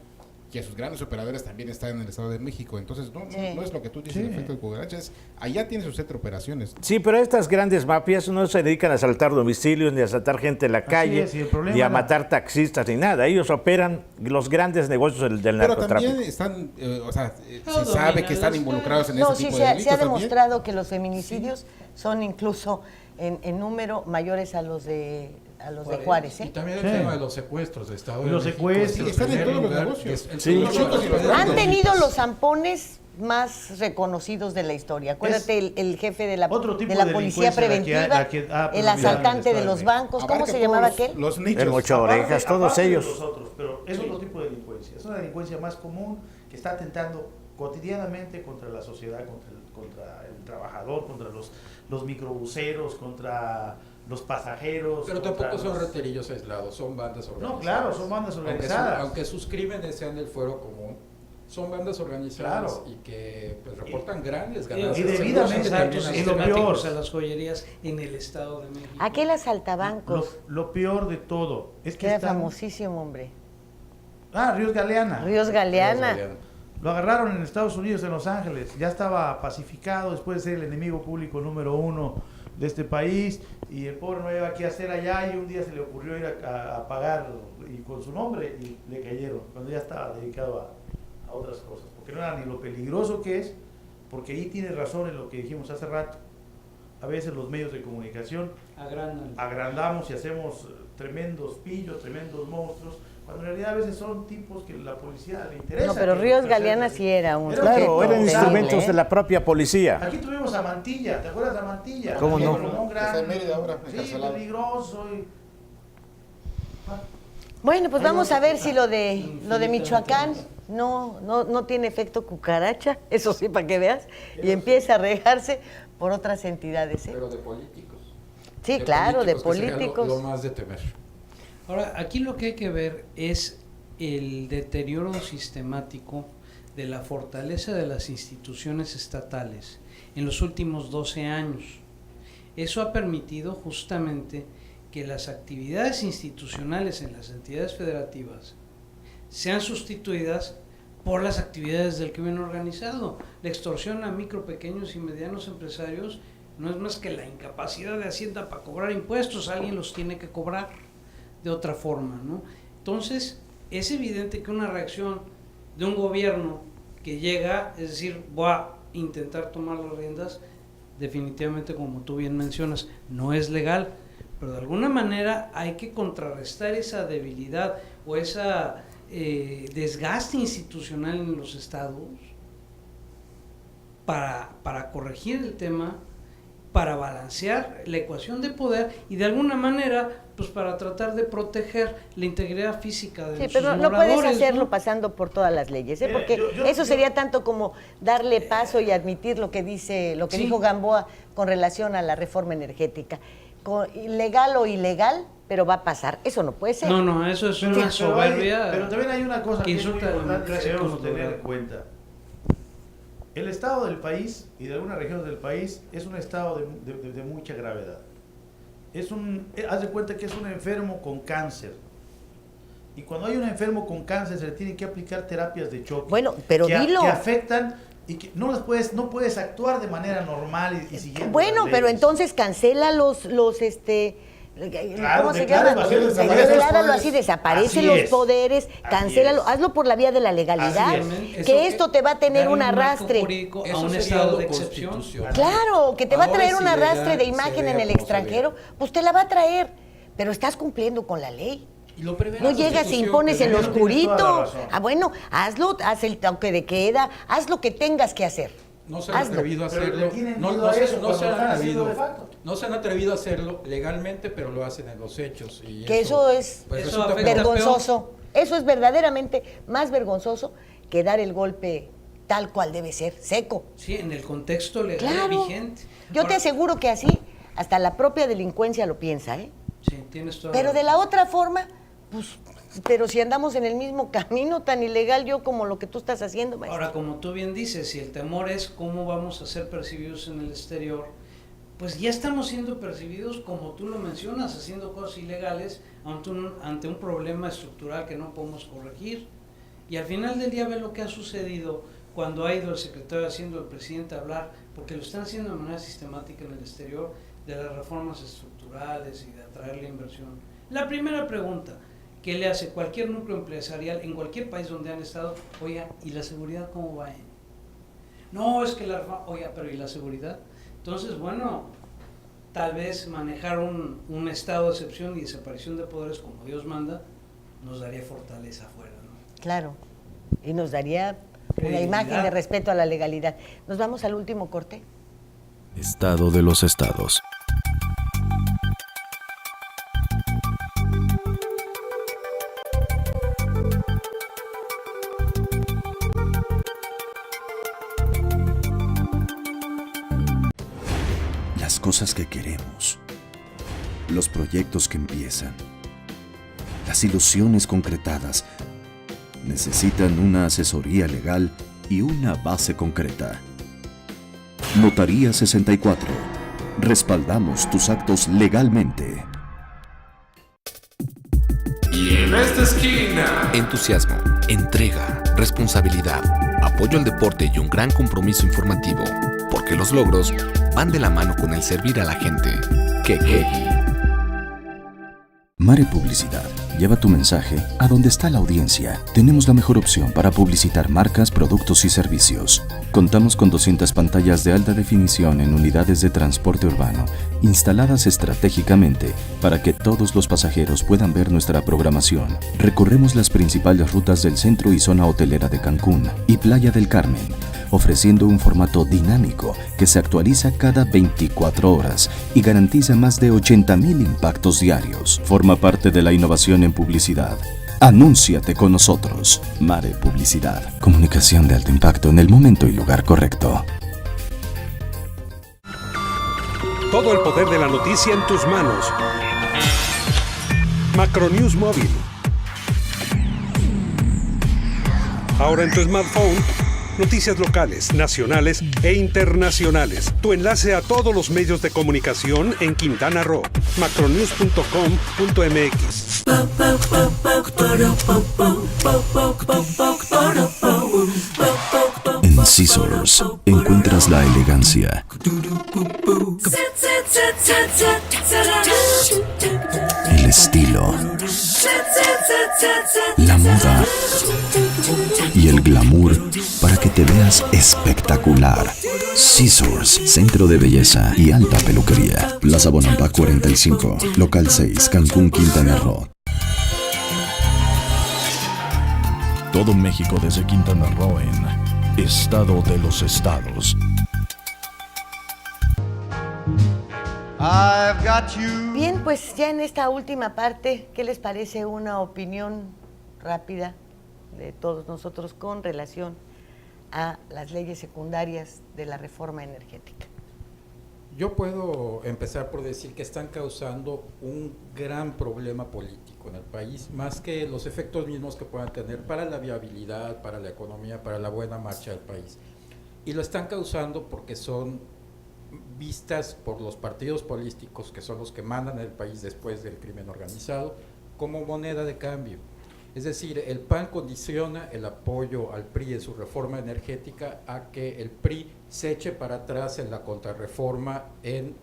E: que sus grandes operadores también están en el Estado de México. Entonces, no es lo que tú dices, el efecto de cucarachas. Allá tiene su centro de operaciones.
D: Sí, pero estas grandes mafias no se dedican a asaltar domicilios, ni a asaltar gente en la calle, ni a matar taxistas, ni nada. Ellos operan los grandes negocios del narcotráfico.
E: Pero también están, se sabe que están involucrados en ese tipo de delitos.
C: Se ha demostrado que los feminicidios son incluso en número mayores a los de Juárez.
L: Y también el tema de los secuestros de Estado de
H: Los
L: México,
H: secuestros,
E: están en todos los negocios.
C: Han tenido los zampones más reconocidos de la historia. Acuérdate el jefe de la policía preventiva, el asaltante de los bancos, ¿cómo se llamaba aquel?
E: Los nichos.
D: El mocho orejas, todos ellos.
H: Pero es otro tipo de delincuencia. Es una delincuencia más común que está atentando cotidianamente contra la sociedad, contra el trabajador, contra los microbuseros, contra los pasajeros.
L: Pero tampoco son raterillos aislados, son bandas organizadas.
H: No, claro, son bandas organizadas.
L: Aunque sus crímenes sean del fuero común, son bandas organizadas,
H: claro,
L: y que pues, reportan grandes ganancias.
H: Y debidamente
F: sistemáticos a las joyerías en el Estado de México.
C: Aquel asaltabancos.
H: Lo peor de todo es que
C: era famosísimo, hombre.
H: Ríos Galeana.
C: Ríos Galeana.
H: Lo agarraron en Estados Unidos, en Los Ángeles. Ya estaba pacificado después de ser el enemigo público número 1 de este país, y el pobre no había qué hacer allá, y un día se le ocurrió ir a pagar y con su nombre, y le cayeron cuando ya estaba dedicado a otras cosas, porque no era ni lo peligroso que es, porque ahí tiene razón en lo que dijimos hace rato. A veces los medios de comunicación agrandamos y hacemos tremendos pillos, tremendos monstruos, cuando en realidad a veces son tipos que la policía le interesa.
C: No, pero Ríos Galeana sí era un...
D: Claro, eran instrumentos de la propia policía.
H: Aquí tuvimos a Mantilla, ¿te acuerdas de Mantilla?
D: ¿Cómo no?
E: Está en Mérida ahora,
H: sí,
E: encarcelado.
H: Peligroso.
C: Bueno, pues vamos a ver si lo de Michoacán no tiene efecto cucaracha, eso sí, para que veas, y empieza a regarse por otras entidades.
L: Pero de políticos.
C: Sí, claro, de políticos.
L: Lo más de temer.
F: Ahora, aquí lo que hay que ver es el deterioro sistemático de la fortaleza de las instituciones estatales en los últimos 12 años. Eso ha permitido justamente que las actividades institucionales en las entidades federativas sean sustituidas por las actividades del crimen organizado. La extorsión a micro, pequeños y medianos empresarios no es más que la incapacidad de Hacienda para cobrar impuestos, alguien los tiene que cobrar de otra forma, ¿no? Entonces, es evidente que una reacción de un gobierno que llega, es decir, voy a intentar tomar las riendas, definitivamente, como tú bien mencionas, no es legal, pero de alguna manera hay que contrarrestar esa debilidad o esa desgaste institucional en los estados para corregir el tema, para balancear la ecuación de poder y de alguna manera pues para tratar de proteger la integridad física de sus
C: pero no
F: moradores,
C: puedes hacerlo
F: ¿no?
C: pasando por todas las leyes, porque eso sería tanto como darle paso y admitir lo que dijo Gamboa con relación a la reforma energética. Legal o ilegal, pero va a pasar. Eso no puede ser.
F: No, eso es una soberbia.
H: Pero también hay una cosa que es muy
F: insulta a la
H: importante que
F: democracia
H: debemos tener
F: cultural.
H: en cuenta. El estado del país y de algunas regiones del país es un estado de mucha gravedad. Haz de cuenta que es un enfermo con cáncer. Y cuando hay un enfermo con cáncer se le tienen que aplicar terapias de choque.
C: Bueno, pero dilo.
H: Que afectan y que no puedes actuar de manera normal y siguiendo.
C: Bueno,
H: las
C: pero
H: leyes.
C: entonces cancela
H: Claro,
C: ¿cómo se llama? Decláralo así, desaparece
H: Así
C: los
H: es.
C: poderes, cancélalo,
H: es.
C: hazlo por la vía de la legalidad,
H: Así
C: que esto te va a tener un arrastre.
F: A un estado de excepción.
C: Claro, que te va a
L: Ahora
C: traer
L: es
C: un arrastre
L: ilegal,
C: de imagen
L: se
C: en
L: vea
C: el
L: como se
C: extranjero, pues te la va a traer. pero estás cumpliendo con la ley.
L: Y lo prevé
C: no
L: la
C: llegas e impones en lo
H: Tienes toda la
C: oscurito.
H: razón.
C: Bueno, hazlo, haz el toque de queda, haz lo que tengas que hacer.
L: No se han atrevido a hacerlo. No se han atrevido a hacerlo legalmente, pero lo hacen en los hechos. Y
C: que eso es vergonzoso. Eso es verdaderamente más vergonzoso que dar el golpe tal cual debe ser, seco.
F: Sí, en el contexto legal vigente.
C: Yo te aseguro que así hasta la propia delincuencia lo piensa, ¿eh?
F: Sí, tienes toda
C: Pero de la otra forma, pues, pero si andamos en el mismo camino tan ilegal yo como lo que tú estás haciendo, maestro.
F: Ahora, como tú bien dices, si el temor es cómo vamos a ser percibidos en el exterior, pues ya estamos siendo percibidos, como tú lo mencionas, haciendo cosas ilegales ante un problema estructural que no podemos corregir. Y al final del día ve lo que ha sucedido cuando ha ido el secretario haciendo el presidente a hablar, porque lo están haciendo de manera sistemática en el exterior, de las reformas estructurales y de atraer la inversión. La primera pregunta que le hace cualquier núcleo empresarial en cualquier país donde han estado, oiga, ¿y la seguridad cómo va? No, es que oiga, pero ¿y la seguridad? Entonces, bueno, tal vez manejar un estado de excepción y desaparición de poderes como Dios manda, nos daría fortaleza afuera, ¿no?
C: Claro, y nos daría una imagen de respeto a la legalidad. Nos vamos al último corte.
A: Estado de los estados.
I: Las cosas que queremos, los proyectos que empiezan, las ilusiones concretadas, necesitan una asesoría legal y una base concreta. Notaría 64. Respaldamos tus actos legalmente.
M: Y en esta esquina, entusiasmo, entrega, responsabilidad, apoyo al deporte y un gran compromiso informativo, porque los logros van de la mano con el servir a la gente. ¡Qué!
I: Mare Publicidad. Lleva tu mensaje a donde está la audiencia. Tenemos la mejor opción para publicitar marcas, productos y servicios. Contamos con 200 pantallas de alta definición en unidades de transporte urbano, instaladas estratégicamente para que todos los pasajeros puedan ver nuestra programación. Recorremos las principales rutas del centro y zona hotelera de Cancún y Playa del Carmen, ofreciendo un formato dinámico que se actualiza cada 24 horas y garantiza más de 80,000 impactos diarios. Forma parte de la innovación en publicidad. Anúnciate con nosotros. Mare Publicidad. Comunicación de alto impacto en el momento y lugar correcto.
N: Todo el poder de la noticia en tus manos. Macronews Móvil. Ahora en tu smartphone, noticias locales, nacionales e internacionales. Tu enlace a todos los medios de comunicación en Quintana Roo. macronews.com.mx.
I: En Scissors encuentras la elegancia, el estilo, la moda y el glamour para que te veas espectacular. Scissors, centro de belleza y alta peluquería. Plaza Bonampak 45, local 6, Cancún, Quintana Roo.
A: Todo México desde Quintana Roo en Estado de los Estados.
C: Bien, pues ya en esta última parte, ¿qué les parece una opinión rápida de todos nosotros con relación a las leyes secundarias de la reforma energética?
L: Yo puedo empezar por decir que están causando un gran problema político en el país, más que los efectos mismos que puedan tener para la viabilidad, para la economía, para la buena marcha del país. Y lo están causando porque son vistas por los partidos políticos, que son los que mandan el país después del crimen organizado, como moneda de cambio. Es decir, el PAN condiciona el apoyo al PRI en su reforma energética a que el PRI se eche para atrás en la contrarreforma en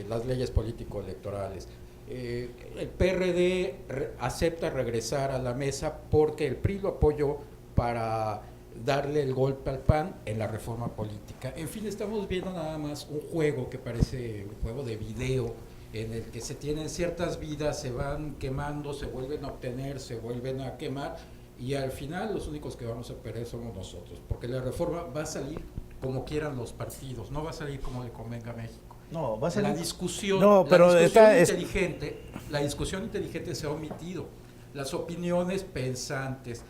L: las leyes político-electorales. El PRD acepta regresar a la mesa porque el PRI lo apoyó para darle el golpe al PAN en la reforma política. En fin, estamos viendo nada más un juego que parece un juego de video en el que se tienen ciertas vidas, se van quemando, se vuelven a obtener, se vuelven a quemar, y al final los únicos que vamos a perder somos nosotros, porque la reforma va a salir como quieran los partidos, no va a salir como le convenga a México.
H: No, va a salir...
L: La discusión inteligente se ha omitido. Las opiniones pensantes,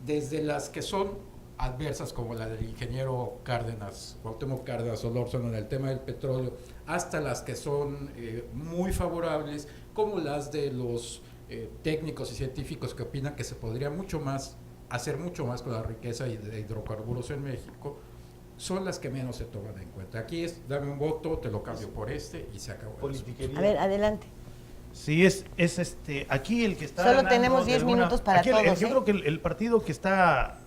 L: desde las que son adversas como la del ingeniero Cuauhtémoc Cárdenas Solórzano en el tema del petróleo, hasta las que son muy favorables, como las de los técnicos y científicos que opinan que se podría hacer mucho más con la riqueza de hidrocarburos en México, son las que menos se toman en cuenta. Aquí es, dame un voto, te lo cambio por este y se acabó.
C: A ver, adelante.
H: Sí, es aquí el que está
C: Solo
H: ganando
C: tenemos 10 minutos para todos.
H: Yo creo que el partido que está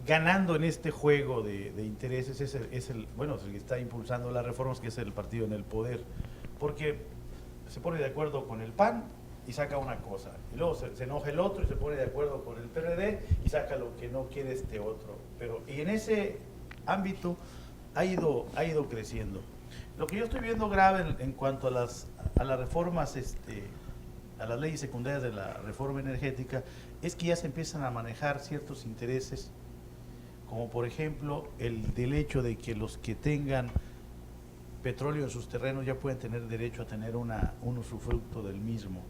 H: ganando en este juego de intereses es el que está impulsando las reformas, que es el partido en el poder, porque se pone de acuerdo con el PAN y saca una cosa, y luego se enoja el otro y se pone de acuerdo con el PRD y saca lo que no quiere este otro, y en ese ámbito ha ido creciendo. Lo que yo estoy viendo grave en cuanto a las reformas, a las leyes secundarias de la reforma energética, es que ya se empiezan a manejar ciertos intereses, como por ejemplo del hecho de que los que tengan petróleo en sus terrenos ya pueden tener derecho a tener un usufructo del mismo,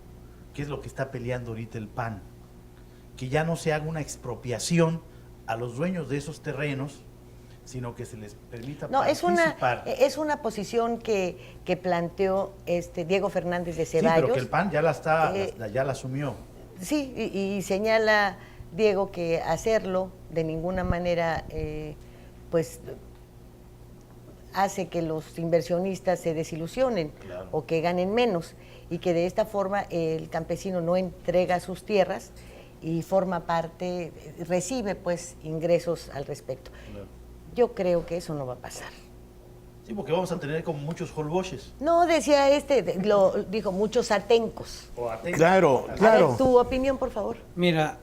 H: que es lo que está peleando ahorita el PAN, que ya no se haga una expropiación a los dueños de esos terrenos, sino que se les permita participar.
C: Es una posición que planteó Diego Fernández de Ceballos.
H: Sí, pero que el PAN ya la asumió.
C: Sí, y señala Diego que hacerlo de ninguna manera pues hace que los inversionistas se desilusionen, claro, o que ganen menos, y que de esta forma el campesino no entrega sus tierras y recibe pues ingresos al respecto. Claro. Yo creo que eso no va a pasar.
H: Sí, porque vamos a tener como muchos holboches.
C: No, decía dijo muchos atencos.
D: Claro.
C: A ver, tu opinión, por favor.
F: Mira,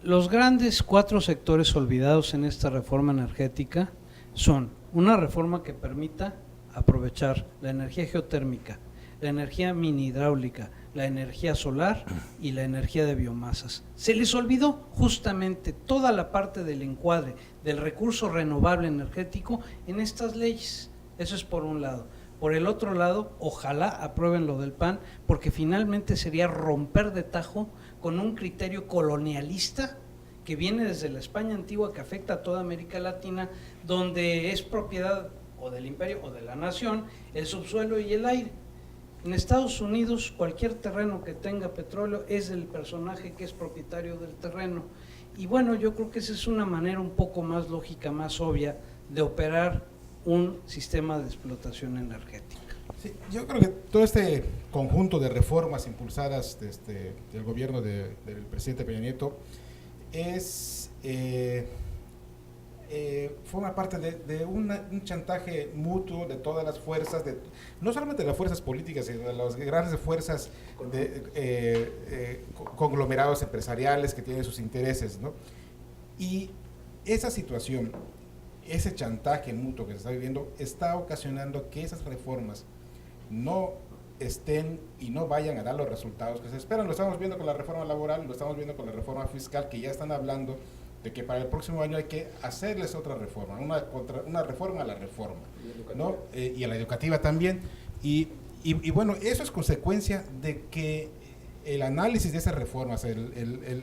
F: los grandes 4 sectores olvidados en esta reforma energética son una reforma que permita aprovechar la energía geotérmica, la energía mini hidráulica, la energía solar y la energía de biomasas. Se les olvidó justamente toda la parte del encuadre del recurso renovable energético en estas leyes. Eso es por un lado. Por el otro lado, ojalá aprueben lo del PAN, porque finalmente sería romper de tajo con un criterio colonialista que viene desde la España antigua, que afecta a toda América Latina, donde es propiedad o del imperio o de la nación el subsuelo y el aire. En Estados Unidos, cualquier terreno que tenga petróleo es del personaje que es propietario del terreno. Y bueno, yo creo que esa es una manera un poco más lógica, más obvia de operar un sistema de explotación energética.
E: Sí, yo creo que todo este conjunto de reformas impulsadas del gobierno del presidente Peña Nieto forma parte de un chantaje mutuo de todas las fuerzas, no solamente de las fuerzas políticas, sino de las grandes fuerzas de conglomerados empresariales que tienen sus intereses, ¿no? Y esa situación, ese chantaje mutuo que se está viviendo, está ocasionando que esas reformas no estén y no vayan a dar los resultados que se esperan. Lo estamos viendo con la reforma laboral, lo estamos viendo con la reforma fiscal, que ya están hablando de que para el próximo año hay que hacerles otra reforma, una reforma a la reforma, ¿no? Y a la educativa también. Y bueno, eso es consecuencia de que el análisis de esas reformas,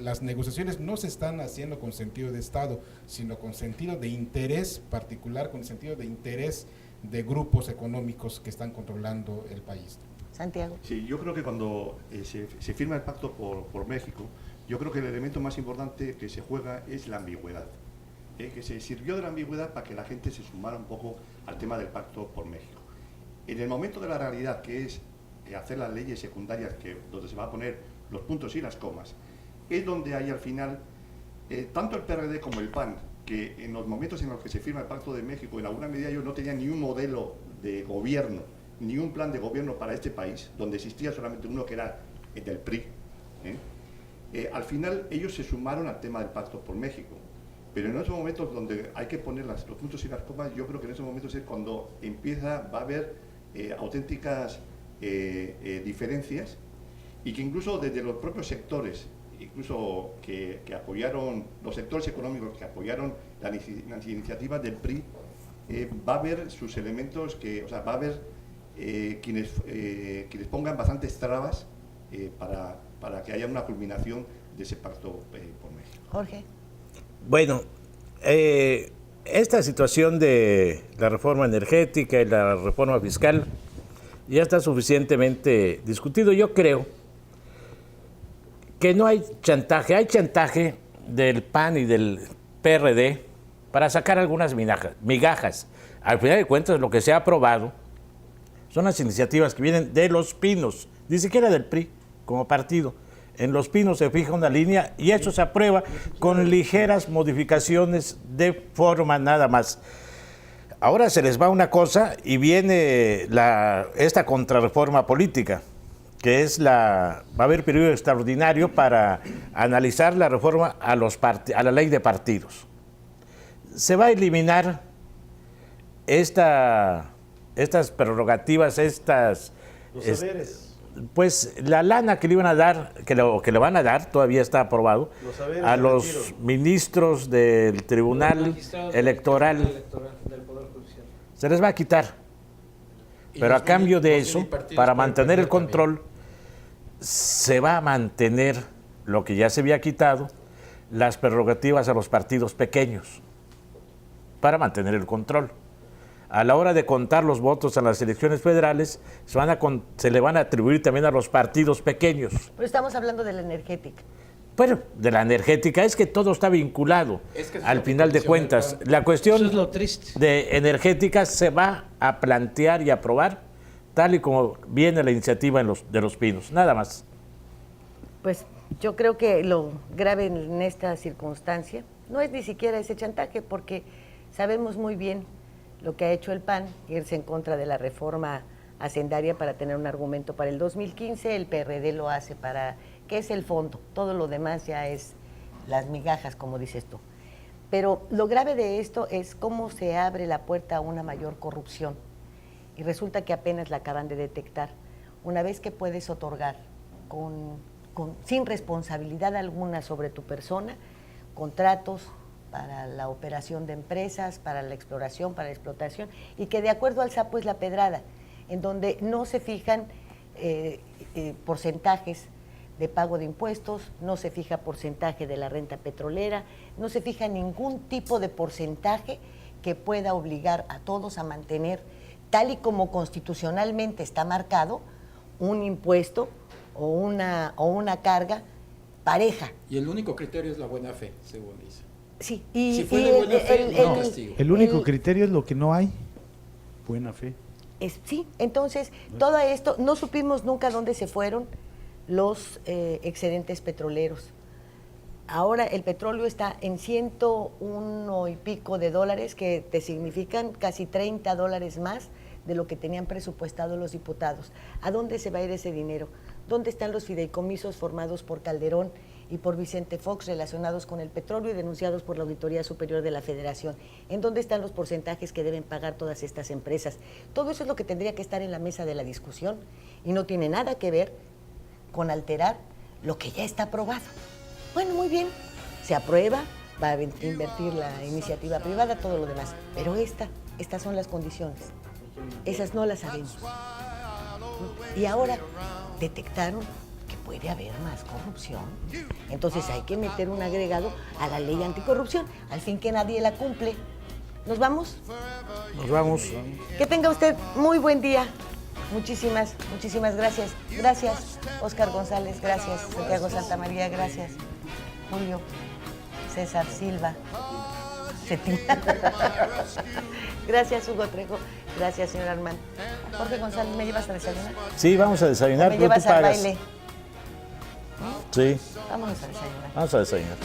E: las negociaciones no se están haciendo con sentido de Estado, sino con sentido de interés particular, con sentido de interés de grupos económicos que están controlando el país.
C: Santiago.
G: Sí, yo creo que cuando se firma el pacto por México, yo creo que el elemento más importante que se juega es la ambigüedad, que se sirvió de la ambigüedad para que la gente se sumara un poco al tema del pacto por México. En el momento de la realidad, que es hacer las leyes secundarias, donde se va a poner los puntos y las comas, es donde hay al final, tanto el PRD como el PAN, que en los momentos en los que se firma el pacto de México, en alguna medida ellos no tenían ni un modelo de gobierno, ni un plan de gobierno para este país, donde existía solamente uno que era el del PRI. Al final ellos se sumaron al tema del pacto por México, pero en esos momentos donde hay que poner los puntos y las comas, yo creo que en esos momentos es cuando va a haber auténticas diferencias, y que incluso desde los propios sectores, incluso que apoyaron, los sectores económicos que apoyaron las iniciativas del PRI, va a haber sus elementos, va a haber quienes pongan bastantes trabas para que haya una culminación de ese pacto por México.
C: Jorge.
D: Bueno, esta situación de la reforma energética y la reforma fiscal ya está suficientemente discutido. Yo creo que no hay chantaje del PAN y del PRD para sacar algunas migajas. Al final de cuentas, lo que se ha aprobado son las iniciativas que vienen de Los Pinos, ni siquiera del PRI como partido. En Los Pinos se fija una línea y eso se aprueba con ligeras modificaciones de forma nada más. Ahora se les va una cosa y viene esta contrarreforma política, que es va a haber periodo extraordinario para analizar la reforma a la ley de partidos. Se va a eliminar estas prerrogativas,
H: los saberes.
D: Pues la lana que le iban a dar, que le van a dar, todavía está aprobado, a los ministros del Tribunal Electoral
F: del Poder Judicial.
D: Se les va a quitar. Pero a cambio de eso, para mantener el control, se va a mantener lo que ya se había quitado, las prerrogativas a los partidos pequeños, para mantener el control. A la hora de contar los votos a las elecciones federales, se le van a atribuir también a los partidos pequeños.
C: Pero estamos hablando de la energética.
D: Bueno, de la energética, es que todo está vinculado. Al final de cuentas, la cuestión de energética se va a plantear y aprobar tal y como viene la iniciativa de Los Pinos, nada más.
C: Pues yo creo que lo grave en esta circunstancia no es ni siquiera ese chantaje, porque sabemos muy bien lo que ha hecho el PAN, irse en contra de la reforma hacendaria para tener un argumento para el 2015, el PRD lo hace que es el fondo, todo lo demás ya es las migajas, como dices tú. Pero lo grave de esto es cómo se abre la puerta a una mayor corrupción, y resulta que apenas la acaban de detectar. Una vez que puedes otorgar sin responsabilidad alguna sobre tu persona, contratos para la operación de empresas, para la exploración, para la explotación, y que de acuerdo al sapo es la pedrada, en donde no se fijan porcentajes de pago de impuestos, no se fija porcentaje de la renta petrolera, no se fija ningún tipo de porcentaje que pueda obligar a todos a mantener, tal y como constitucionalmente está marcado, un impuesto o una carga pareja.
L: Y el único criterio es la buena fe, según dice.
C: Sí,
L: si fue de buena fe, no castigo.
H: El único criterio es lo que no hay, buena fe.
C: Sí, entonces, todo esto, no supimos nunca dónde se fueron los excedentes petroleros. Ahora el petróleo está en 101 y pico de dólares, que te significan casi $30 más de lo que tenían presupuestado los diputados. ¿A dónde se va a ir ese dinero? ¿Dónde están los fideicomisos formados por Calderón y por Vicente Fox relacionados con el petróleo y denunciados por la Auditoría Superior de la Federación? ¿En dónde están los porcentajes que deben pagar todas estas empresas? Todo eso es lo que tendría que estar en la mesa de la discusión y no tiene nada que ver con alterar lo que ya está aprobado. Bueno, muy bien, se aprueba, va a invertir la iniciativa privada, todo lo demás, pero estas son las condiciones, esas no las sabemos. Y ahora detectaron que puede haber más corrupción, entonces hay que meter un agregado a la ley anticorrupción, al fin que nadie la cumple. ¿Nos vamos?
D: Nos vamos.
C: Que tenga usted muy buen día. Muchísimas gracias. Gracias, Óscar González, gracias, Santiago Santamaría, gracias, Julio César Silva, Cetina. Gracias, Hugo Trejo, gracias, señor Armando. Jorge González, ¿me llevas a desayunar?
D: Sí, vamos a desayunar,
C: ¿Me llevas al baile?
D: Sí.
C: Vámonos a desayunar.
D: Vamos a desayunar.